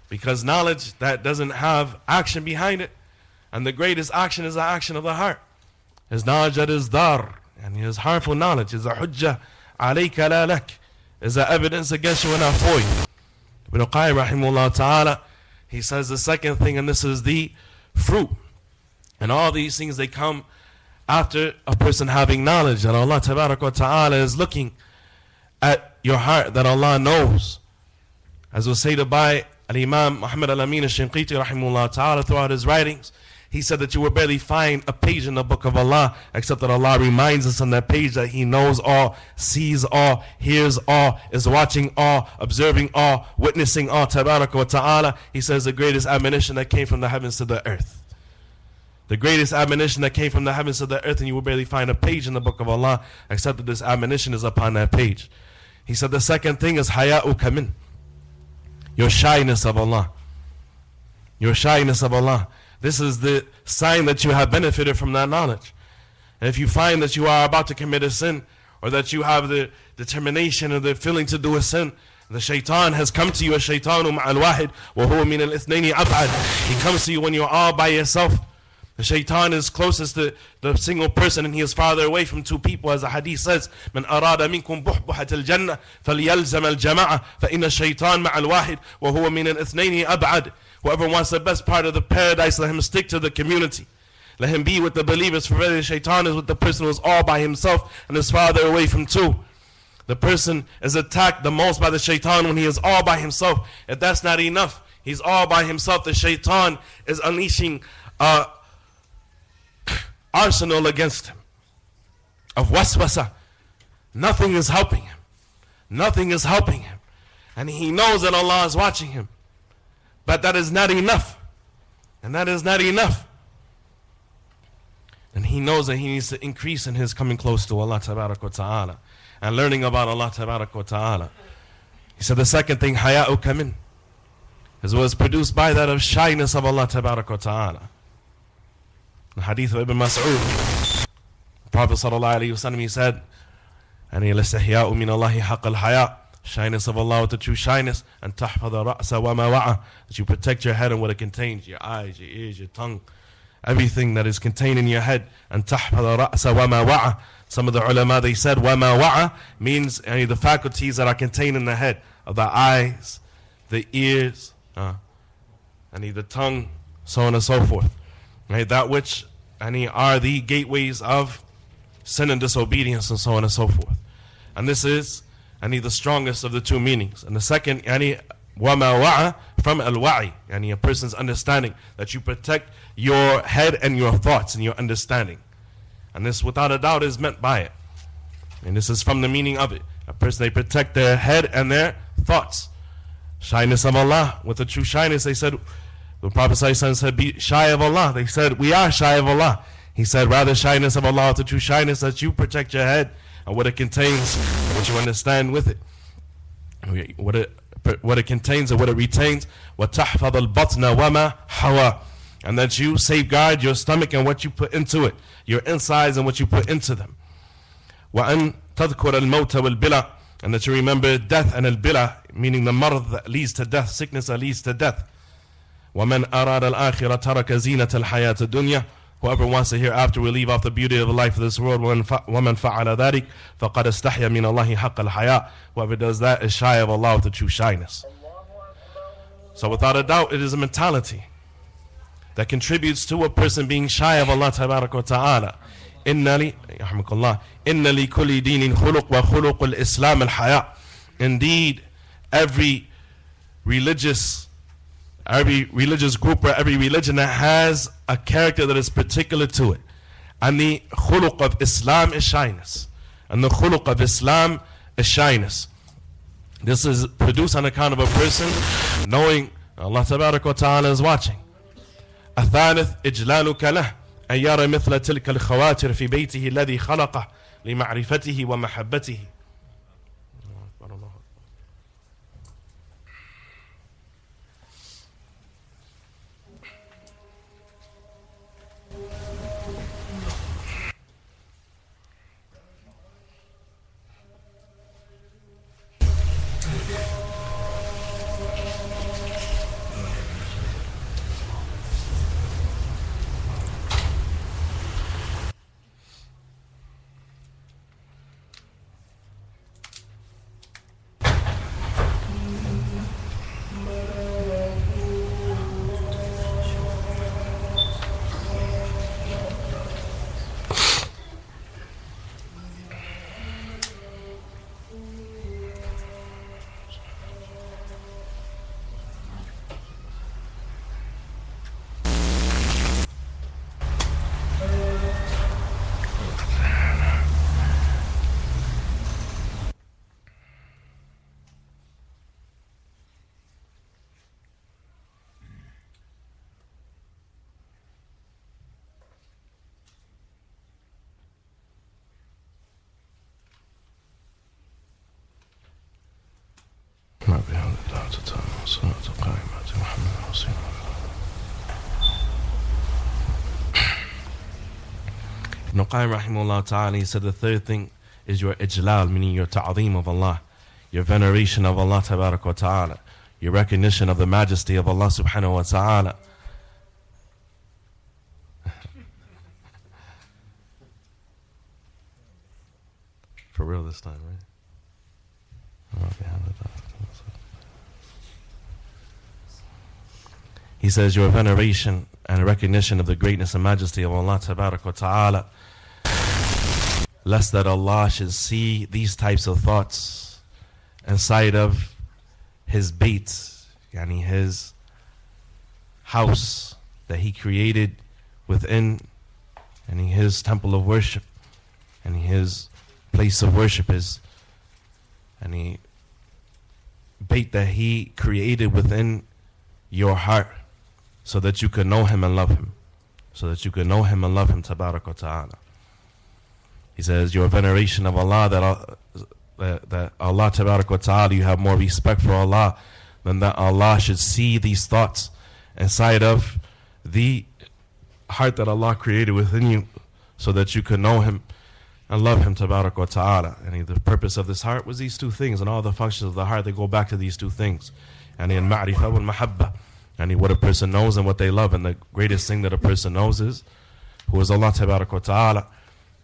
A: Because knowledge that doesn't have action behind it, and the greatest action is the action of the heart. Is knowledge that is dar, and his harmful knowledge is a hujjah alayka la lak, is the evidence against you and not for you. Ibn Qayyim rahimahullah ta'ala, he says the second thing, and this is the fruit. And all these things, they come after a person having knowledge that Allah Tabarak wa Ta'ala is looking at your heart, that Allah knows. As was stated by Al-Imam Muhammad Al-Amin Al-Shinqiti rahimahullah ta'ala throughout his writings, he said that you will barely find a page in the book of Allah except that Allah reminds us on that page that He knows all, sees all, hears all, is watching all, observing all, witnessing all. Tabarak wa Ta'ala, he says the greatest admonition that came from the heavens to the earth. The greatest admonition that came from the heavens to the earth, and you will barely find a page in the book of Allah except that this admonition is upon that page. He said the second thing is haya'uka min, your shyness of Allah. Your shyness of Allah. This is the sign that you have benefited from that knowledge. And if you find that you are about to commit a sin, or that you have the determination or the feeling to do a sin, the shaitan has come to you. Ash-shaytanu ma'al wahid wa huwa min al-ithnaini ab'ad. He comes to you when you're all by yourself. The shaitan is closest to the single person, and he is farther away from two people, as the hadith says, من أراد منكم بحبحة الجنة فليلزم الجماعة فإن الشيطان مع الواحد وهو من الاثنين أبعد. Whoever wants the best part of the paradise, let him stick to the community. Let him be with the believers, for really the shaitan is with the person who is all by himself and is farther away from two. The person is attacked the most by the shaitan when he is all by himself. If that's not enough, he's all by himself, the shaitan is unleashing arsenal against him of waswasa. Nothing is helping him. Nothing is helping him. And he knows that Allah is watching him. But that is not enough. And that is not enough. And he knows that he needs to increase in his coming close to Allah Tabarak wa Ta'ala and learning about Allah Tabarak wa Ta'ala. He said the second thing, haya'uka min, is was produced by that of shyness of Allah Tabarak wa Ta'ala. The hadith of Ibn Mas'ud, the Prophet sallallahu alayhi wa sallam, he said, أَنِ لَسْتَحْيَاءُ مِنَ اللَّهِ حَقَّ الْحَيَاءُ, shyness of Allah with the true shyness, and تَحْفَظَ رَأْسَ وَمَا وَعَى, that you protect your head and what it contains, your eyes, your ears, your tongue, everything that is contained in your head, and تَحْفَظَ رَأْسَ وَمَا وَعَى. Some of the ulama, they said وَمَا وَعَى means the faculties that are contained in the head, of the eyes, the ears, and the tongue, so on and so forth. Right, that which are the gateways of sin and disobedience, and so on and so forth. And this is the strongest of the two meanings. And the second, وَمَا وَعَى, from al-wa'i, a person's understanding, that you protect your head and your thoughts and your understanding. And this without a doubt is meant by it. And this is from the meaning of it. A person, they protect their head and their thoughts. Shyness of Allah, with the true shyness, they said, The Prophet ﷺ said, be shy of Allah. They said, we are shy of Allah. He said, rather shyness of Allah, the true shyness that you protect your head and what it contains, and what you understand with it. What it contains and what it retains. وَتَحْفَظَ الْبَطْنَ وَمَا حَوَى. And that you safeguard your stomach and what you put into it, your insides and what you put into them. وَأَن تَذْكُرَ الْمَوْتَ وَالْبِلَى. And that you remember death and al-bila, meaning the marad that leads to death, sickness that leads to death. وَمَنْ أَرَادَ الْآخِرَةَ تَرَكَ زِينَةَ الْحَيَاةِ الدُّنْيَا. Whoever wants to hereafter will leave off the beauty of the life of this world. وَمَنْ فَعَلَ ذَلِكَ فَقَدْ اسْتَحْيَا مِنَ اللَّهِ حَقَّ الْحَيَاءِ. Whoever does that is shy of Allah with the true shyness. So without a doubt, it is a mentality that contributes to a person being shy of Allah tabarak wa ta'ala. إِنَّ لِكُلِّ دِينٍ خُلُقْ وَخُلُقُ الْإِسْلَامِ الْحَيَاءِ. Indeed, every religious group or every religion that has a character that is particular to it. And the khuluq of Islam is shyness. And the khuluq of Islam is shyness. This is produced on account of a person knowing Allah tabarak wa ta'ala is watching. الثالث إجلالك له أن يرى مثل تلك الخواتر في بيته الذي خلقه لمعرفته ومحبته. Ibn Qayyim rahimahullah ta'ala, he said the third thing is your ijlal, meaning your ta'zeem of Allah, your veneration of Allah tabarak wa ta'ala, your recognition of the majesty of Allah subhanahu wa ta'ala. For real this time, right? He says your veneration and recognition of the greatness and majesty of Allah tabarak wa ta'ala, lest that Allah should see these types of thoughts inside of His Bayt, yani His house that He created within, and His temple of worship, and His place of worship is, and He Bayt that He created within your heart, so that you can know Him and love Him, so that you can know Him and love Him tabarak wa ta'ala. He says your veneration of Allah, that Allah tabarak wa ta'ala, you have more respect for Allah than that Allah should see these thoughts inside of the heart that Allah created within you, so that you can know Him and love Him tabarak wa ta'ala. And the purpose of this heart was these two things, and all the functions of the heart, they go back to these two things, and in ma'rifah wal mahabba, and what a person knows and what they love. And the greatest thing that a person knows is who is Allah tabarak wa ta'ala.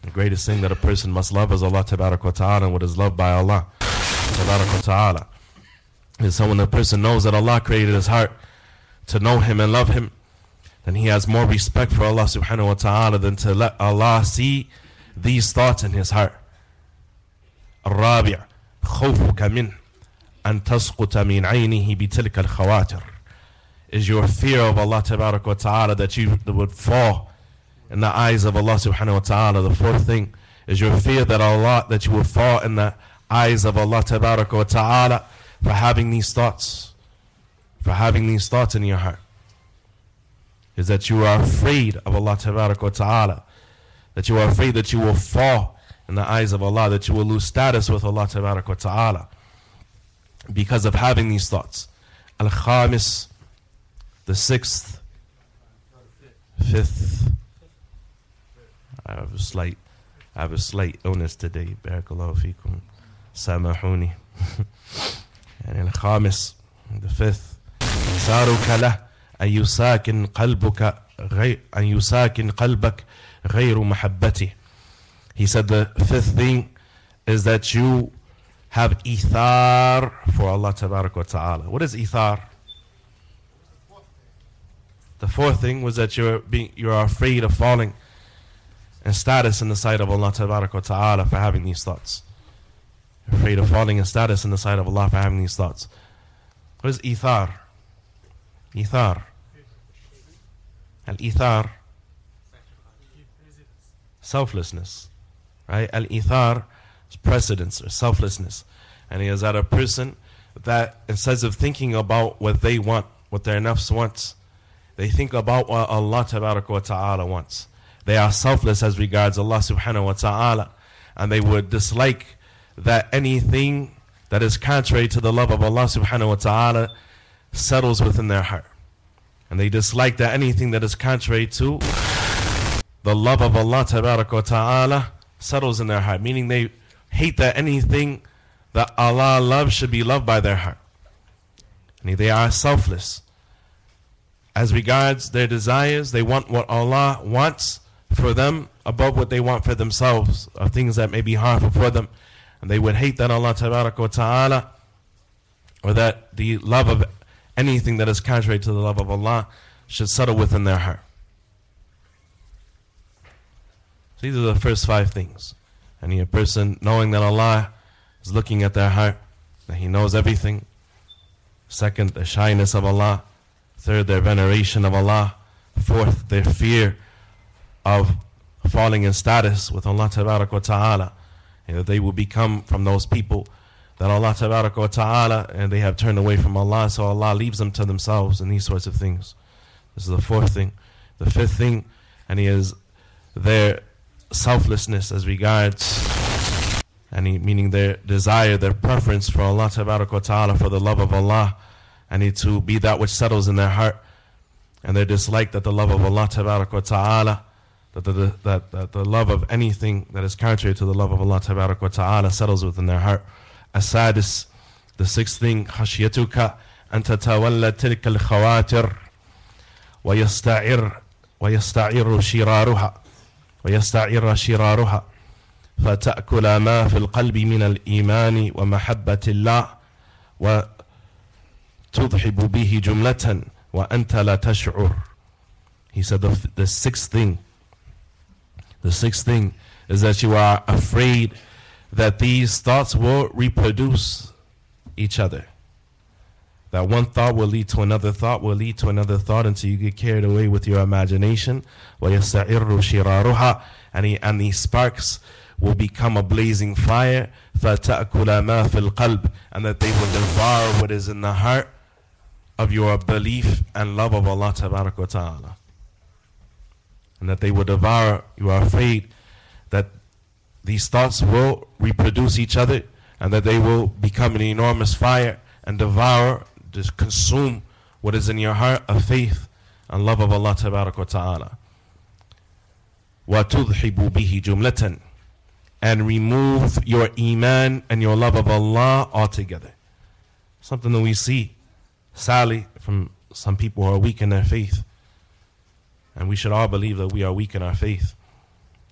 A: The greatest thing that a person must love is Allah tabarak wa ta'ala, and what is loved by Allah tabarak wa ta'ala. And so when a person knows that Allah created his heart to know Him and love Him, then he has more respect for Allah subhanahu wa ta'ala than to let Allah see these thoughts in his heart. الرابع خوفك منه أن تسقط من عينه بتلك الخواتر, is your fear of Allah tabarak wa ta'ala, that you would fall in the eyes of Allah subhanahu wa ta'ala. The fourth thing is your fear that you will fall in the eyes of Allah tabarak wa ta'ala for having these thoughts in your heart. is that you are afraid of Allah Tabarak wa Ta'ala, that you are afraid that you will fall in the eyes of Allah, that you will lose status with Allah Tabarak wa Ta'ala because of having these thoughts. Al-Khamis, the sixth, fifth. I have a slight illness today. Barakallahu feekum. Samahuni. And Al-Khamis, the fifth. إنذارك له أن يساكن قلبك غير محبته. He said the fifth thing is that you have ithar for Allah Tabarak wa Ta'ala. What is ithar? The fourth thing was that you're afraid of falling in status in the sight of Allah Tabarak wa Ta'ala for having these thoughts. You're afraid of falling in status in the sight of Allah for having these thoughts. What is ithar? Ithar. Al-ithar. Selflessness. Right? Al-ithar is precedence or selflessness. And he is that a person that instead of thinking about what they want, what their nafs wants, they think about what Allah Tabarak wa Ta'ala wants. They are selfless as regards Allah Subhanahu wa Ta'ala. And they would dislike that anything that is contrary to the love of Allah Subhanahu wa Ta'ala settles within their heart. And they dislike that anything that is contrary to the love of Allah Tabarak wa Ta'ala settles in their heart. Meaning they hate that anything that Allah loves should be loved by their heart. And they are selfless. As regards their desires, they want what Allah wants for them above what they want for themselves, or things that may be harmful for them. And they would hate that Allah Tabarak wa Ta'ala, or that the love of anything that is contrary to the love of Allah should settle within their heart. So these are the first five things. And a person knowing that Allah is looking at their heart, that He knows everything. Second, the shyness of Allah. Third, their veneration of Allah. Fourth, their fear of falling in status with Allah Tabarak wa Ta'ala. And that they will become from those people that Allah Tabarak wa Ta'ala, and they have turned away from Allah, so Allah leaves them to themselves and these sorts of things. This is the fourth thing. The fifth thing, and He is their selflessness as regards, meaning their desire, their preference for Allah Tabarak wa Ta'ala, for the love of Allah, and it to be that which settles in their heart, and their dislike that the love of Allah Tabarak wa Ta'ala, that the love of anything that is contrary to the love of Allah Tabarak wa Ta'ala settles within their heart. Asadis, the sixth thing, خشيتك أن تتولى تلك الخواتر ويستعر شرارها فتأكل ما في القلب من الإيمان ومحبة الله وتضحب به جملة وأنت لا تشعر. He said the sixth thing is that you are afraid that these thoughts will reproduce each other. That one thought will lead to another thought, will lead to another thought until you get carried away with your imagination. وَيَسْتَعِرُّ شِرَارُهَا, and these sparks will become a blazing fire. فَتَأْكُلَ مَا فِي الْقَلْبِ, and that they will devour what is in the heart of your belief and love of Allah Tabarak wa Ta'ala. And that they will devour, you are afraid that these thoughts will reproduce each other, and that they will become an enormous fire and devour, just consume what is in your heart of faith and love of Allah Tabarak wa Ta'ala. وَتُضْحِبُ بِهِ جُمْلَةً, and remove your iman and your love of Allah altogether. Something that we see, sadly, from some people who are weak in their faith. And we should all believe that we are weak in our faith.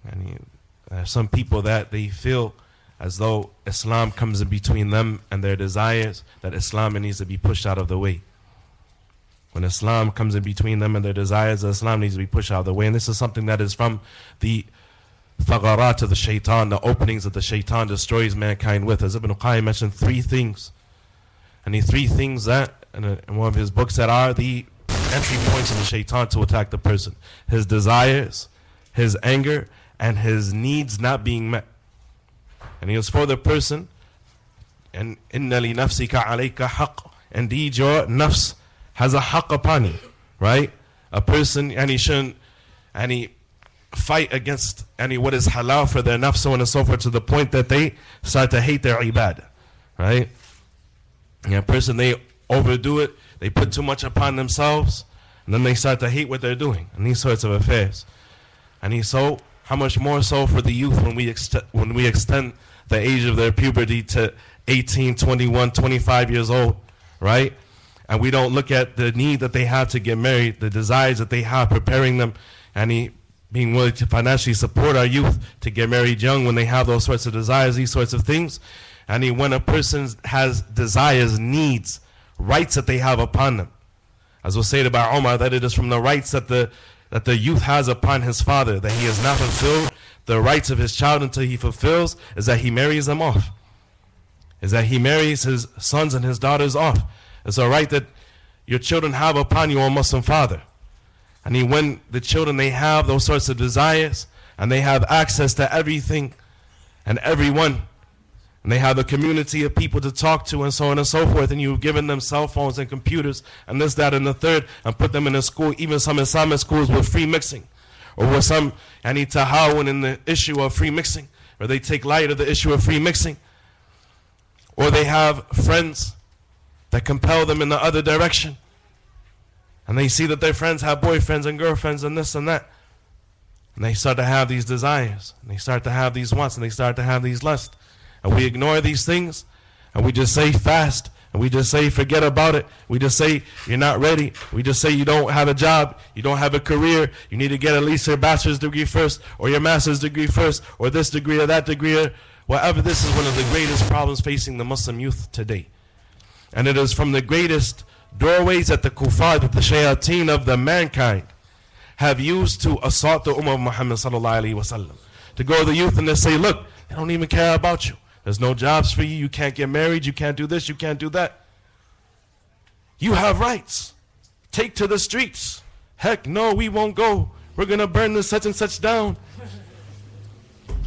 A: And some people that they feel as though Islam comes in between them and their desires, that Islam needs to be pushed out of the way. When Islam comes in between them and their desires, Islam needs to be pushed out of the way. And this is something that is from the thagarat of the shaitan, the openings that the shaitan destroys mankind with. As Ibn Qayyim mentioned, three things. And the three things that, in one of his books, that are the entry points of the shaitan to attack the person. His desires, his anger, and his needs not being met. And he was for the person, and inna li nafsika alayka haqq, indeed your nafs has a haqq upon you, right? a person, and he shouldn't, and he fight against what is halal for their nafs, so on and so forth, to the point that they start to hate their ibadah, right? And a person, they overdo it, they put too much upon themselves, and then they start to hate what they're doing, and these sorts of affairs. And so, how much more so for the youth when we extend the age of their puberty to 18, 21, 25 years old, right? And we don't look at the need that they have to get married, the desires that they have, preparing them, and being willing to financially support our youth to get married young when they have those sorts of desires, these sorts of things. And when a person has desires, needs, rights that they have upon them, as was said by Umar, that it is from the rights that the youth has upon his father, that he has not fulfilled the rights of his child until he fulfills, is that he marries them off, is that he marries his sons and his daughters off. It's a right that your children have upon you, O Muslim father. And when the children, they have those sorts of desires, and they have access to everything and everyone, and they have a community of people to talk to, and so on and so forth, and you've given them cell phones and computers and this, that, and the third, and put them in a school, even some Islamic schools with free mixing, or with some tahawun in the issue of free mixing, or they take light of the issue of free mixing, or they have friends that compel them in the other direction, and they see that their friends have boyfriends and girlfriends and this and that, and they start to have these desires, and they start to have these wants, and they start to have these lusts. And we ignore these things, and we just say fast, and we just say forget about it. We just say you're not ready. We just say you don't have a job, you don't have a career, you need to get at least your bachelor's degree first, or your master's degree first, or this degree or that degree, or whatever. This is one of the greatest problems facing the Muslim youth today. And it is from the greatest doorways that the kuffar, that the shayateen of the mankind have used to assault the ummah of Muhammad sallallahu alaihi wasallam. To go to the youth and they say, look, they don't even care about you. There's no jobs for you. You can't get married. You can't do this. You can't do that. You have rights. Take to the streets. Heck, no, we won't go. We're going to burn this such and such down.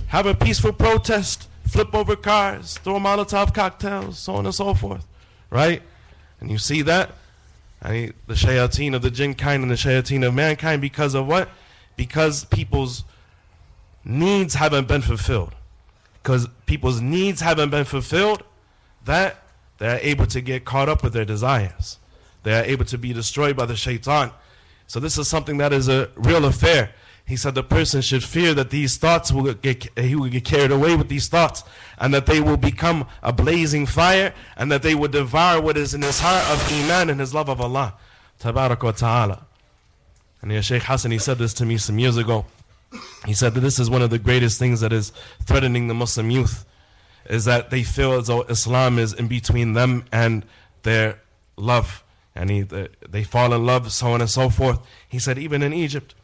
A: Have a peaceful protest. Flip over cars. Throw Molotov cocktails. So on and so forth. Right? And you see that? The shayateen of the jinn kind and the shayateen of mankind, because of what? Because people's needs haven't been fulfilled. Because people's needs haven't been fulfilled, that they are able to get caught up with their desires. They are able to be destroyed by the shaitan. So this is something that is a real affair. He said the person should fear that these thoughts he will get carried away with these thoughts, and that they will become a blazing fire, and that they will devour what is in his heart of iman and his love of Allah tabarak wa ta'ala. And Shaykh Hassan, he said this to me some years ago. He said that this is one of the greatest things that is threatening the Muslim youth, is that they feel as though Islam is in between them and their love, and they fall in love, so on and so forth. He said even in Egypt,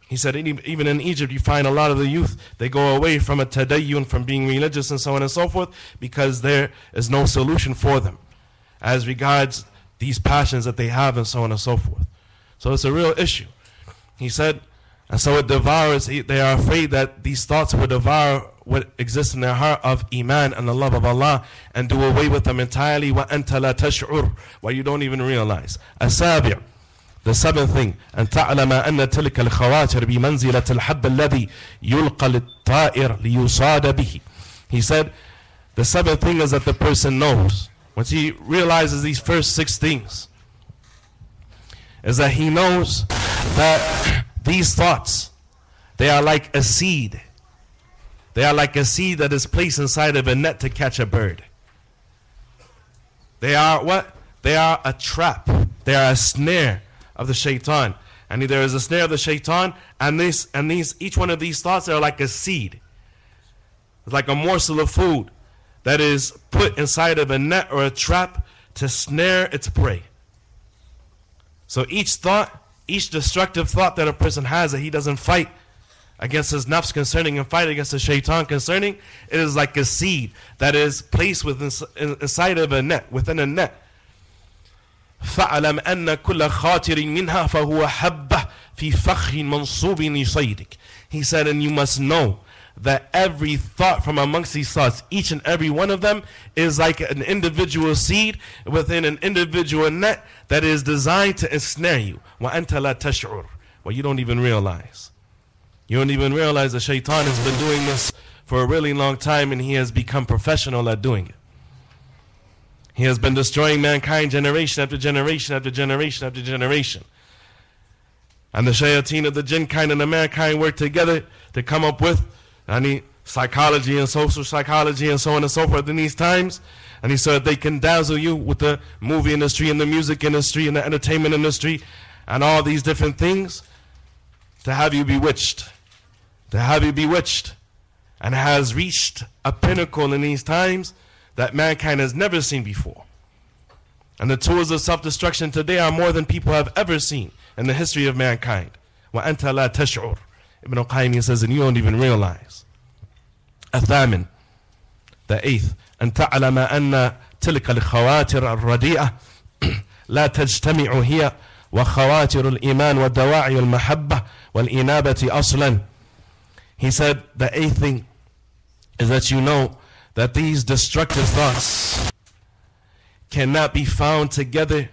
A: you find a lot of the youth, they go away from a tadayyun, from being religious and so on and so forth, because there is no solution for them as regards these passions that they have and so on and so forth. So it's a real issue. He said, and so it devours, they are afraid that these thoughts will devour what exists in their heart of iman and the love of Allah, and do away with them entirely, وَأَنْتَ لَا تَشْعُرُ, while you don't even realize. السابع, the seventh thing, أن تعلم أن تلك الخواطر بمنزلة الحب الذي يلقى للطائر ليصاد به. He said, the seventh thing is that the person knows, once he realizes these first six things, is that he knows that these thoughts, they are like a seed. They are like a seed that is placed inside of a net to catch a bird. They are what? They are a trap. They are a snare of the shaitan. And there is a snare of the shaitan, and each one of these thoughts are like a seed. It's like a morsel of food that is put inside of a net or a trap to snare its prey. So each thought, each destructive thought that a person has, that he doesn't fight against his nafs concerning and fight against the shaitan concerning, it is like a seed that is placed inside of a net, within a net. فَعْلَمْ أَنَّ كُلَّ خَاطِرٍ مِنْهَا فَهُوَ حَبَّةٌ فِي فَخٍ مَنْصُوبٍ يُصَيْدِكَ. He said, and you must know that every thought from amongst these thoughts, each and every one of them, is like an individual seed within an individual net that is designed to ensnare you. وَأَنْتَ لَا تَشْعُرُ. Well, you don't even realize. You don't even realize that Shaitan has been doing this for a really long time, and he has become professional at doing it. He has been destroying mankind generation after generation after generation after generation. And the shayateen of the jinn kind and the mankind work together to come up with psychology and social psychology and so on and so forth in these times. And he said they can dazzle you with the movie industry and the music industry and the entertainment industry and all these different things to have you bewitched. To have you bewitched. And has reached a pinnacle in these times that mankind has never seen before. And the tools of self-destruction today are more than people have ever seen in the history of mankind. وَأَنْتَ لَا تَشْعُرُ. Ibn al-Qayyim says, and you don't even realize. الثامن, the eighth, أن تعلم أن تلك الخواتر الرديئة لا تجتمع هي وخواتر الإيمان ودواعي المحبة والإنابة أصلا. He said, the eighth thing is that you know that these destructive thoughts cannot be found together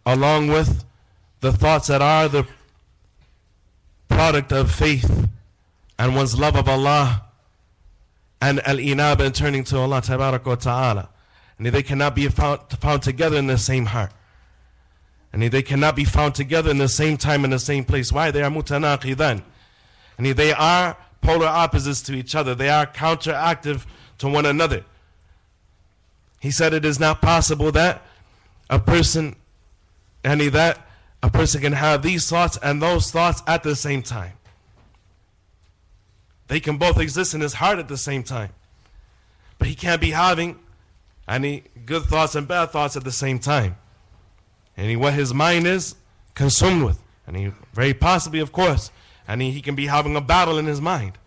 A: along with the thoughts that are the product of faith and one's love of Allah and al-inaba and turning to Allah tabarak wa ta'ala. And they cannot be found together in the same heart. And they cannot be found together in the same time in the same place. Why? They are mutanaqidan. And they are polar opposites to each other. They are counteractive to one another. He said it is not possible that a person can have these thoughts and those thoughts at the same time. They can both exist in his heart at the same time. But he can't be having any good thoughts and bad thoughts at the same time. And what his mind is consumed with. And he very possibly, of course, and he can be having a battle in his mind.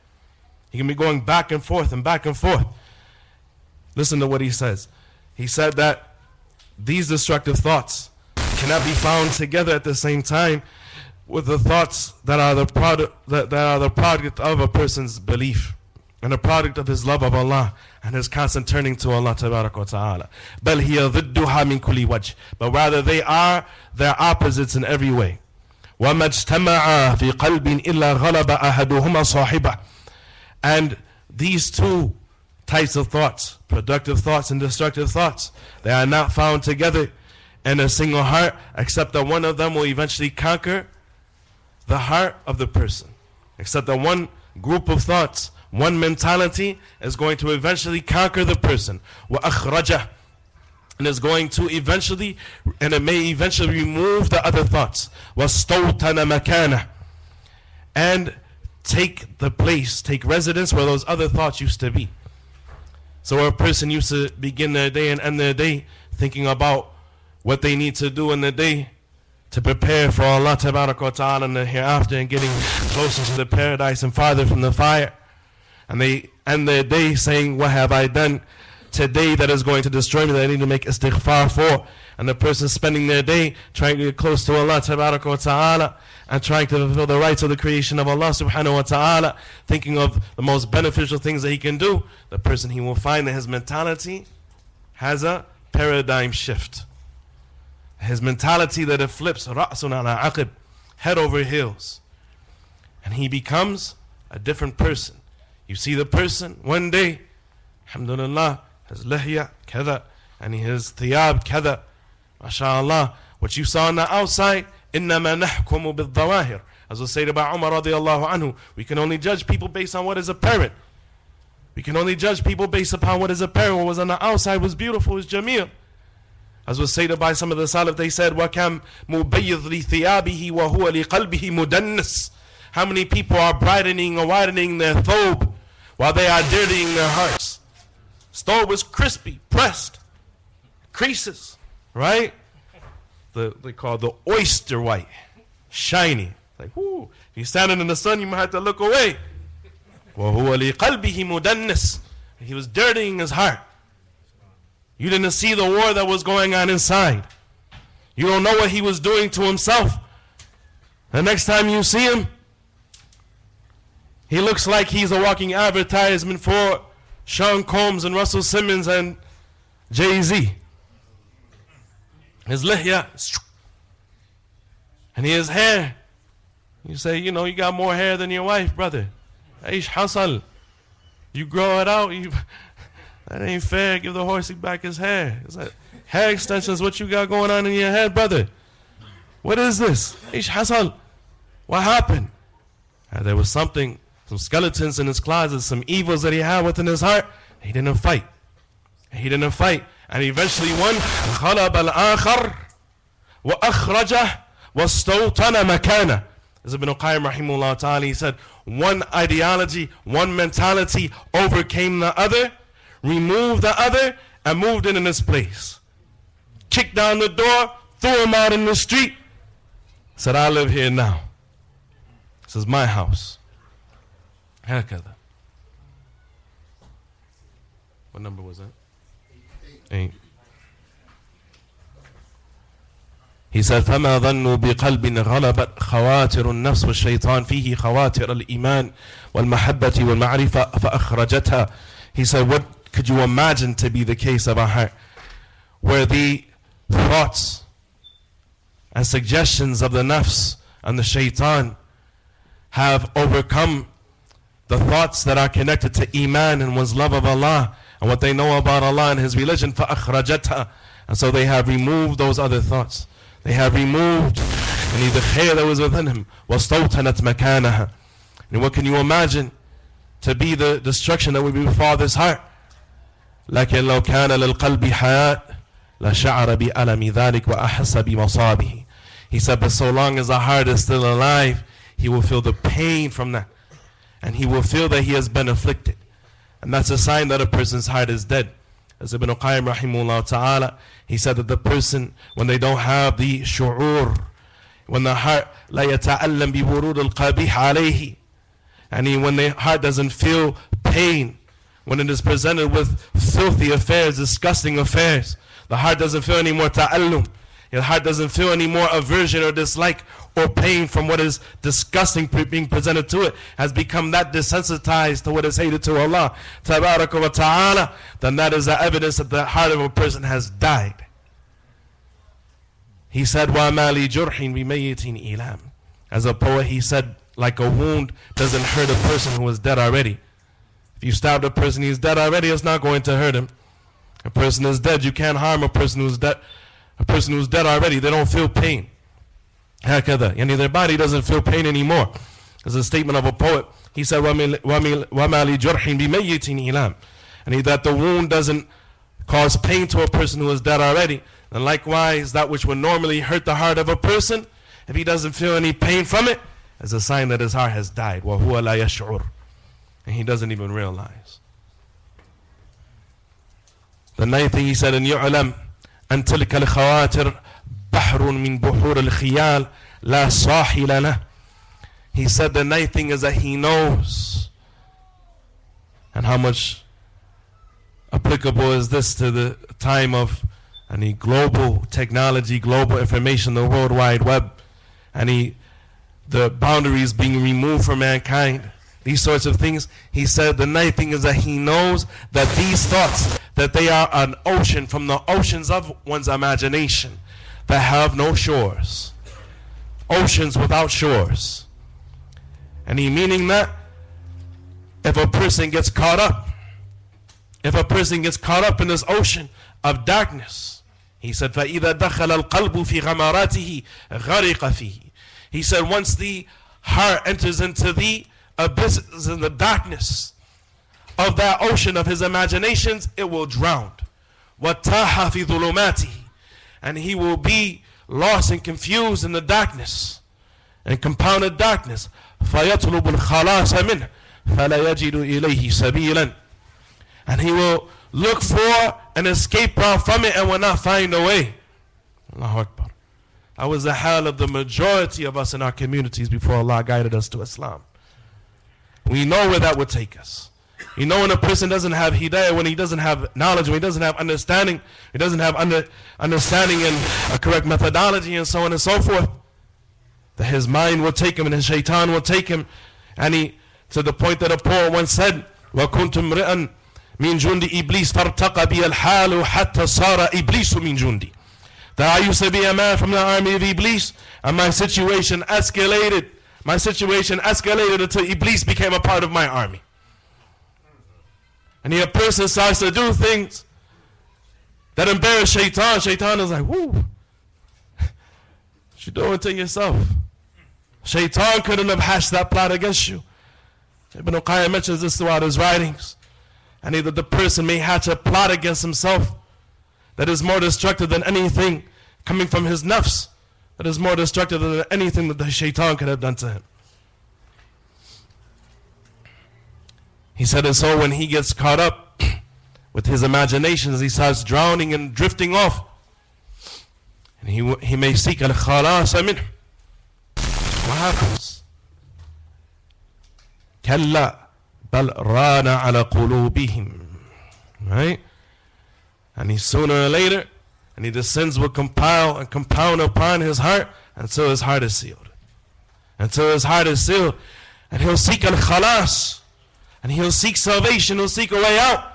A: He can be going back and forth and back and forth. Listen to what he says. He said that these destructive thoughts cannot be found together at the same time with the thoughts that are the product of a person's belief and a product of his love of Allah and his constant turning to Allah tabarak wa ta'ala. بَلْ هِيَ ضِدُّهَا مِنْ كُلِّ وَجْهٍ. But rather they are their opposites in every way. وَمَا اجْتَمَعَا فِي قَلْبٍ إِلَّا غَلَبَ أَحَدُهُمَا صَاحِبَهُ. And these two types of thoughts, productive thoughts and destructive thoughts, they are not found together in a single heart, except that one of them will eventually conquer the heart of the person. Except that one group of thoughts, one mentality is going to eventually conquer the person. وَأَخْرَجَهُ. And is going to eventually, and it may eventually remove the other thoughts. وَاسْتَوْطَنَ مَكَانَهُ. And take the place, take residence where those other thoughts used to be. So a person used to begin their day and end their day thinking about what they need to do in the day to prepare for Allah tabarak wa ta'ala in the hereafter and getting closer to the paradise and farther from the fire. And they end their day saying, what have I done today that is going to destroy me, that I need to make istighfar for? And the person spending their day trying to get close to Allah tabarak wa ta'ala and trying to fulfill the rights of the creation of Allah subhanahu wa ta'ala, thinking of the most beneficial things that he can do, the person, he will find that his mentality has a paradigm shift. His mentality that it flips, ra'sun ala aqib, head over heels. And he becomes a different person. You see the person one day, alhamdulillah, his lihya, kada, and his thiyab, kada, mashallah. What you saw on the outside, إِنَّمَا نَحْكُمُ بِالظَّوَاهِرِ. As was said about Umar radiallahu anhu, we can only judge people based on what is apparent. We can only judge people based upon what is apparent. What was on the outside was beautiful, was jameel. As was said by some of the Salaf, they said, وَكَمْ مُبَيِّضْ لِثِيَابِهِ وَهُوَ لِقَلْبِهِ مُدَنِّسٌ. How many people are brightening or widening their thobe while they are dirtying their hearts? Thobe was crispy, pressed, creases, right? They call the oyster white, shiny. Like, whoo, if you're standing in the sun, you might have to look away. وَهُوَ لِقَلْبِهِ مُدَنِّسٌ. He was dirtying his heart. You didn't see the war that was going on inside. You don't know what he was doing to himself. The next time you see him, He looks like he's a walking advertisement for Sean Combs and Russell Simmons and Jay-Z. His lihya, and his hair. You say, you know, you got more hair than your wife, brother. Aish hasal. You grow it out. That ain't fair. Give the horsey back his hair. It's like, hair extensions, what you got going on in your head, brother? What is this? Aish hasal. What happened? There was something, some skeletons in his closet, some evils that he had within his heart. He didn't fight. He didn't fight. And eventually one, خَلَبَ الْآخَرِ وَأَخْرَجَهُ وَاسْتَوْطَنَ مَكَانَهُ. As Ibn Qayyim rahimahullah ta'ala, he said, one ideology, one mentality overcame the other, removed the other, and moved it in its place. Kicked down the door, threw him out in the street, said, I live here now. This is my house. Hakada. What number was that? 8. He said, فَمَا ظَنُّوا بِقَلْبٍ غَلَبَتْ خَوَاتِرُ النَّفْسِ وَالشَّيْطَانِ فِيهِ خَوَاتِرَ الْإِيمَانِ وَالْمَحَبَّةِ وَالْمَعْرِفَةِ فَأَخْرَجَتْهَا. He said, what could you imagine to be the case of a heart where the thoughts and suggestions of the nafs and the shaitan have overcome the thoughts that are connected to iman and one's love of Allah and what they know about Allah and His religion, فَأَخْرَجَتْهَا. And so they have removed those other thoughts. They have removed any the khair that was within him. وَاسْتَوْطَنَتْ مَكَانَهَا. And what can you imagine to be the destruction that would befall this heart? لَكِنْ لَوْ كَانَ لِلْقَلْبِ حَيَاةٌ لَشَعَرَ بِأَلَمِ ذَلِكَ وَأَحَسَّ بِمَصَابِهِ. He said, but so long as the heart is still alive, he will feel the pain from that. And he will feel that he has been afflicted. And that's a sign that a person's heart is dead. As Ibn Qayyim rahimahullah ta'ala, he said that the person, when they don't have the shu'ur, when the heart لا يتألم بورود القبيح عليه, and when the heart doesn't feel pain, when it is presented with filthy affairs, disgusting affairs, the heart doesn't feel any more ta'allum. The heart doesn't feel any more aversion or dislike or pain from what is disgusting being presented to it, has become that desensitized to what is hated to Allah tabaraka wa ta'ala, then that is the evidence that the heart of a person has died. He said, وَمَا لِجُرْحٍ بِمَيِّتٍ إِلَامٍ. As a poet, he said, like a wound doesn't hurt a person who is dead already. If you stabbed a person who is dead already, it's not going to hurt him. A person is dead, you can't harm a person who's dead. A person who's dead already, they don't feel pain. هكذا. Yani their body doesn't feel pain anymore. There's a statement of a poet. He said, وَمَا لِجُرْحٍ بِمَيِّتٍ إِلَامٍ. And that the wound doesn't cause pain to a person who is dead already. And likewise, that which would normally hurt the heart of a person, if he doesn't feel any pain from it, is a sign that his heart has died. وَهُوَ لَا يَشْعُرُ. And he doesn't even realize. The ninth thing he said, in يُعْلَمْ أن تلك الخواتر بحر من بحور الخيال لا ساحل له. He said the ninth thing is that he knows. And how much applicable is this to the time of any global technology, global information, the World Wide Web, and the boundaries being removed from mankind, these sorts of things. He said the ninth thing is that he knows that these thoughts, that they are an ocean from the oceans of one's imagination that have no shores. Oceans without shores. And he meaning that if a person gets caught up, in this ocean of darkness, he said, فَإِذَا دَخَلَ الْقَلْبُ فِي غَمَارَاتِهِ غَرِقَ فِيهِ. He said, once the heart enters into the abysses and the darkness of that ocean of his imaginations, it will drown. وَاتَّاحَ فِي ظُلُمَاتِهِ. And he will be lost and confused in the darkness and compounded darkness. فَيَطْلُبُ الْخَلَاصَ مِنْهِ فَلَا يَجِدُ إِلَيْهِ سَبِيلًا. And he will look for an escape route from it and will not find a way. Allahu Akbar. That was the hal of the majority of us in our communities before Allah guided us to Islam. We know where that would take us. You know, when a person doesn't have hidayah, when he doesn't have knowledge, when he doesn't have understanding, he doesn't have understanding and a correct methodology and so on and so forth, that his mind will take him and his shaitan will take him and To the point that a poet once said, وَكُنْتُ امْرِئًا مِنْ جُنْدِ إِبْلِيسِ فَارْتَقَ بِيَ الْحَالُ حَتَّى صَارَ إِبْلِيسُ مِنْ جُنْدِ. That I used to be a man from the army of Iblis, and my situation escalated. My situation escalated until Iblis became a part of my army. And a person starts to do things that embarrass Shaitan. Shaitan is like, whoo, what you doing to yourself? Shaitan couldn't have hatched that plot against you. Ibn Qayyim mentions this throughout his writings. And either the person may hatch a plot against himself that is more destructive than anything coming from his nafs, that is more destructive than anything that the Shaitan could have done to him. He said, and so when he gets caught up with his imaginations, he starts drowning and drifting off. And he may seek al-khalas minhu. What happens? كَلَّا بَلْ رَانَ عَلَى قُلُوبِهِمْ. Right? And he sooner or later, and he descends will compile and compound upon his heart until his heart is sealed. Until his heart is sealed. And he'll seek al-khalas. And he'll seek salvation, he'll seek a way out.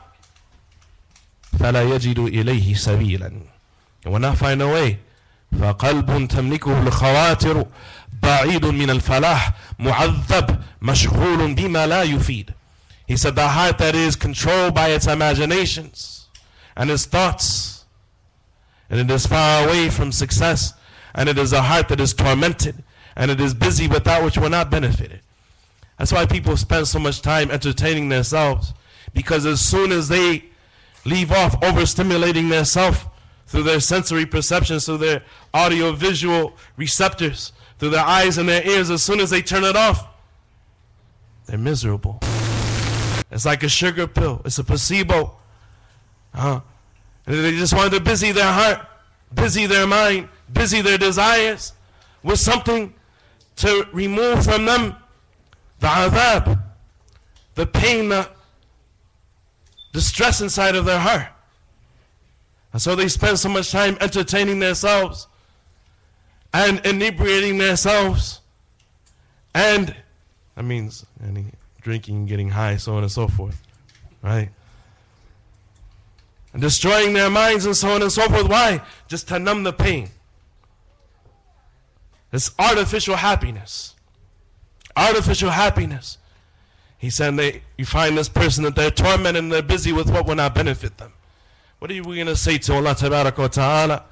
A: فَلَا يَجِدُ إِلَيْهِ سَبِيلًا. He will not find a way. فَقَلْبٌ تَمْلِكُهُ الْخَوَاتِرُ بَعِيدٌ مِنَ الْفَلَاحِ مُعَذَّبٌ مَشْغُولٌ بِمَا لَا يُفِيدُ. He said the heart that is controlled by its imaginations and its thoughts, and it is far away from success, and it is a heart that is tormented, and it is busy with that which will not benefit it. That's why people spend so much time entertaining themselves, because as soon as they leave off overstimulating themselves through their sensory perceptions, through their audio-visual receptors, through their eyes and their ears, as soon as they turn it off, they're miserable. It's like a sugar pill. It's a placebo. And they just want to busy their heart, busy their mind, busy their desires with something to remove from them the adhab, the pain, the stress inside of their heart. And so they spend so much time entertaining themselves and inebriating themselves, and that means drinking, getting high, so on and so forth, right? And destroying their minds and so on and so forth. Why? Just to numb the pain. It's artificial happiness. Artificial happiness. He said you find this person that they're tormented and they're busy with what will not benefit them. What are we going to say to Allah Tabarak wa Ta'ala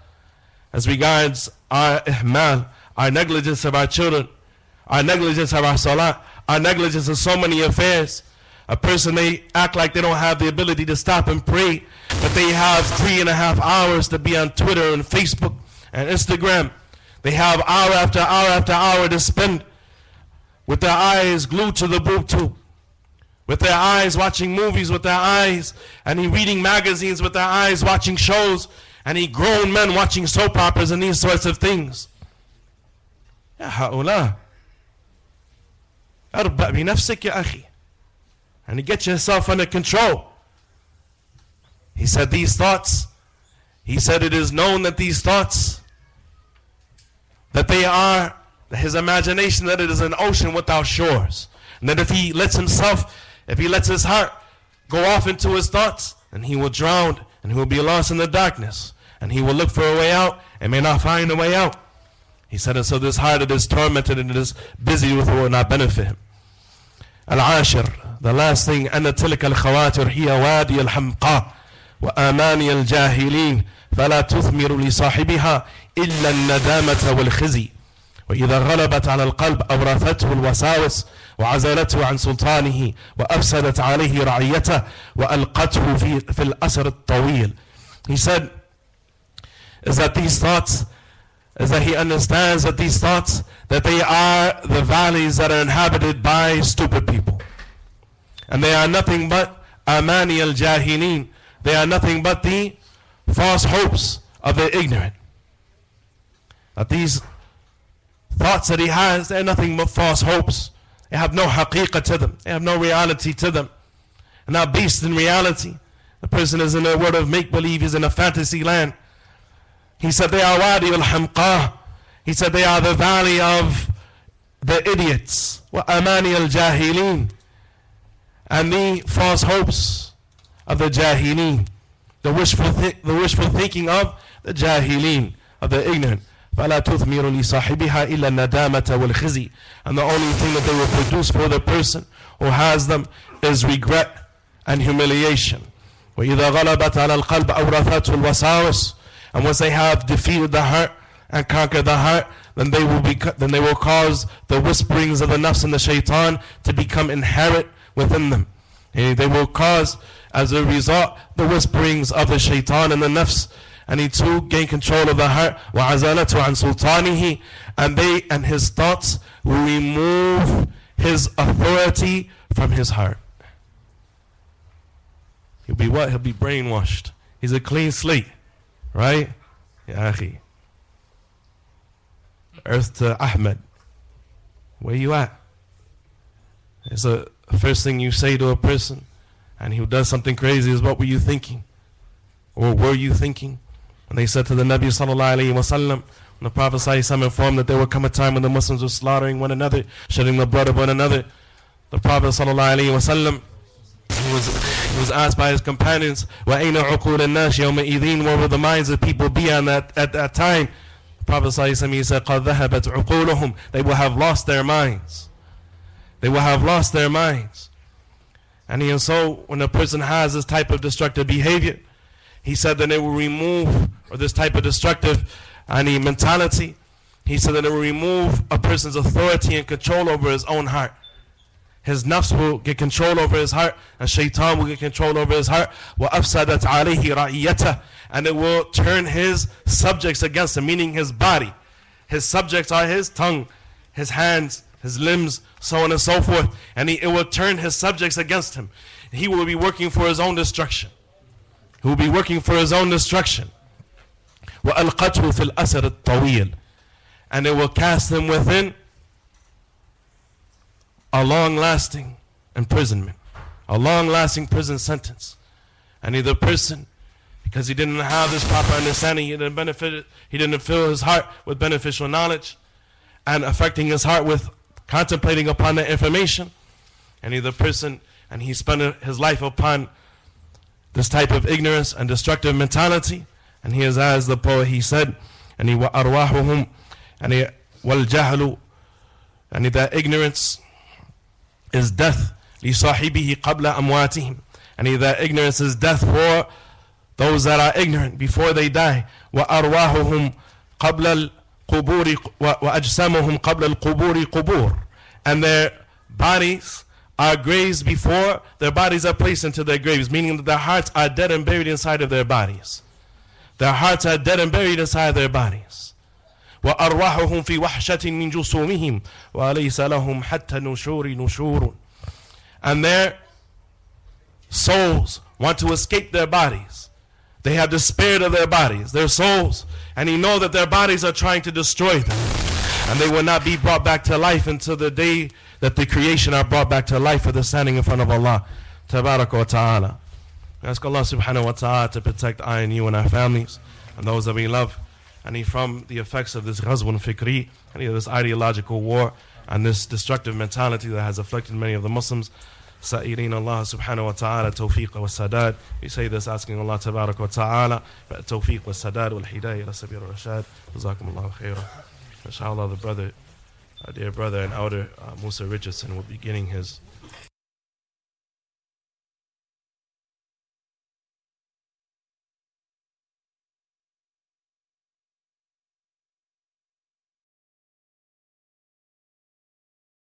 A: as regards our ihmal, our negligence of our children, our negligence of our salah, our negligence of so many affairs? A person may act like they don't have the ability to stop and pray, but they have 3.5 hours to be on Twitter and Facebook and Instagram. They have hour after hour after hour to spend with their eyes glued to the boob tube, with their eyes watching movies with their eyes, and reading magazines with their eyes, watching shows, and grown men watching soap operas and these sorts of things. Ya ha'ula. Arba' bi nafsik ya akhi. And get yourself under control. He said these thoughts, he said it is known that these thoughts, that they are, his imagination, that it is an ocean without shores. And that if he lets his heart go off into his thoughts, then he will drown and he will be lost in the darkness. And he will look for a way out and may not find a way out. He said, and so this heart, it is tormented and it is busy with what will not benefit him. Al-Ashir, the last thing, أن تلك الخواتر هي وادي الحمقى وآماني الجاهلين فلا تثمر لصاحبها إلا الندامة والخزي وإذا غلبت على القلب أورثته الوساوس وعزلته عن سلطانه وأفسدت عليه رعيته وألقته في الأسر الطويل. He said, is that these thoughts, is that he understands that these thoughts, that they are the valleys that are inhabited by stupid people. And they are nothing but amani al-jahilin. They are nothing but the false hopes of the ignorant. That these thoughts that he has, they're nothing but false hopes. They have no haqiqah to them. They have no reality to them. And not based in reality. The person is in a world of make-believe, he's in a fantasy land. He said they are wadi al-hamqah. He said they are the valley of the idiots. Wa amani al-jahilin. and the false hopes of the jahilin, the wishful thinking of the jahilin, of the ignorant. فَلَا تُثْمِرُ لِصَاحِبِهَا إِلَّا النَّدَامَةَ وَالْخِزِي. And the only thing that they will produce for the person who has them is regret and humiliation. وَإِذَا غَلَبَتْ عَلَى الْقَلْبِ أَوْرَثَتْهُ الْوَسَاوِسِ. And once they have defeated the heart and conquered the heart, then they will cause the whisperings of the nafs and the shaitan to become inherent within them. And they will cause, as a result, the whisperings of the shaitan and the nafs, and he too gain control of the heart. وَعَزَلَتُ عَنْ سُلْطَانِهِ. And his thoughts will remove his authority from his heart. He'll be what? He'll be brainwashed. He's a clean slate, right? Ya akhi. Earth to Ahmed. Where you at? It's the first thing you say to a person, and he does something crazy, is what were you thinking? Or were you thinking? And they said to the Nabi sallallahu alayhi wa sallam, when the Prophet sallallahu alayhi wa sallam informed that there would come a time when the Muslims were slaughtering one another, shedding the blood of one another, the Prophet sallallahu alayhi wa sallam, he was asked by his companions, وَأَيْنَ عُقُولَ النَّاسِ يَوْمَئِذٍ. Where will the minds of people be on at that time? The Prophet sallallahu alayhi wa sallam, he said, قَدْ ذَهَبَتْ عُقُولُهُم. They will have lost their minds. They will have lost their minds. And so when a person has this type of destructive behavior, he said that it will remove, or this type of destructive mentality, he said that it will remove a person's authority and control over his own heart. His nafs will get control over his heart, and shaitan will get control over his heart. وَأَفْسَدَتْ عَلَيْهِ رَعِيَّتَهُ. And it will turn his subjects against him, meaning his body. His subjects are his tongue, his hands, his limbs, so on and so forth. And it will turn his subjects against him. He will be working for his own destruction. He will be working for his own destruction. وَأَلْقَتْهُ فِي الْأَسَرِ الطَّوِيلِ. And it will cast him within a long-lasting imprisonment, a long-lasting prison sentence. And the person, because he didn't have this proper understanding, he didn't fill his heart with beneficial knowledge, and affecting his heart with contemplating upon that information, and the person, and he spent his life upon this type of ignorance and destructive mentality. And he is, as the poet, he said, and وَأَرْوَاحُهُمْ, and وَالْجَهْلُ, and that ignorance is death لِصَاحِبِهِ قَبْلَ أَمْوَاتِهِمْ. And that ignorance is death for those that are ignorant before they die. وَأَرْوَاحُهُمْ قَبْلَ الْقُبُورِ وَأَجْسَامُهُمْ قَبْلَ الْقُبُورِ قُبُورِ. And their bodies are graves before their bodies are placed into their graves, meaning that their hearts are dead and buried inside of their bodies. Their hearts are dead and buried inside their bodies. وَأَرْوَاحُهُمْ فِي وَحْشَةٍ مِّن جُسُومِهِمْ وَلَيْسَ لَهُمْ حَتَّى النُّشُورِ نُشُورٌ. And their souls want to escape their bodies. They have despaired of their bodies, their souls, and he knows that their bodies are trying to destroy them, and they will not be brought back to life until the day that the creation are brought back to life for the standing in front of Allah Tabaraka wa Ta'ala. We ask Allah subhanahu wa ta'ala to protect I and you and our families and those that we love, and from the effects of this ghazwun fikri, and this ideological war and this destructive mentality that has afflicted many of the Muslims. Sa'ilin Allah subhanahu wa ta'ala tawfiq wa sadad. We say this asking Allah tabarak wa ta'ala tawfiq wa sadad wal hidayah ila sabil rashad. Jazakumullahu khairan. Inshallah, the brother, dear brother and elder Musa Richardson will be beginning his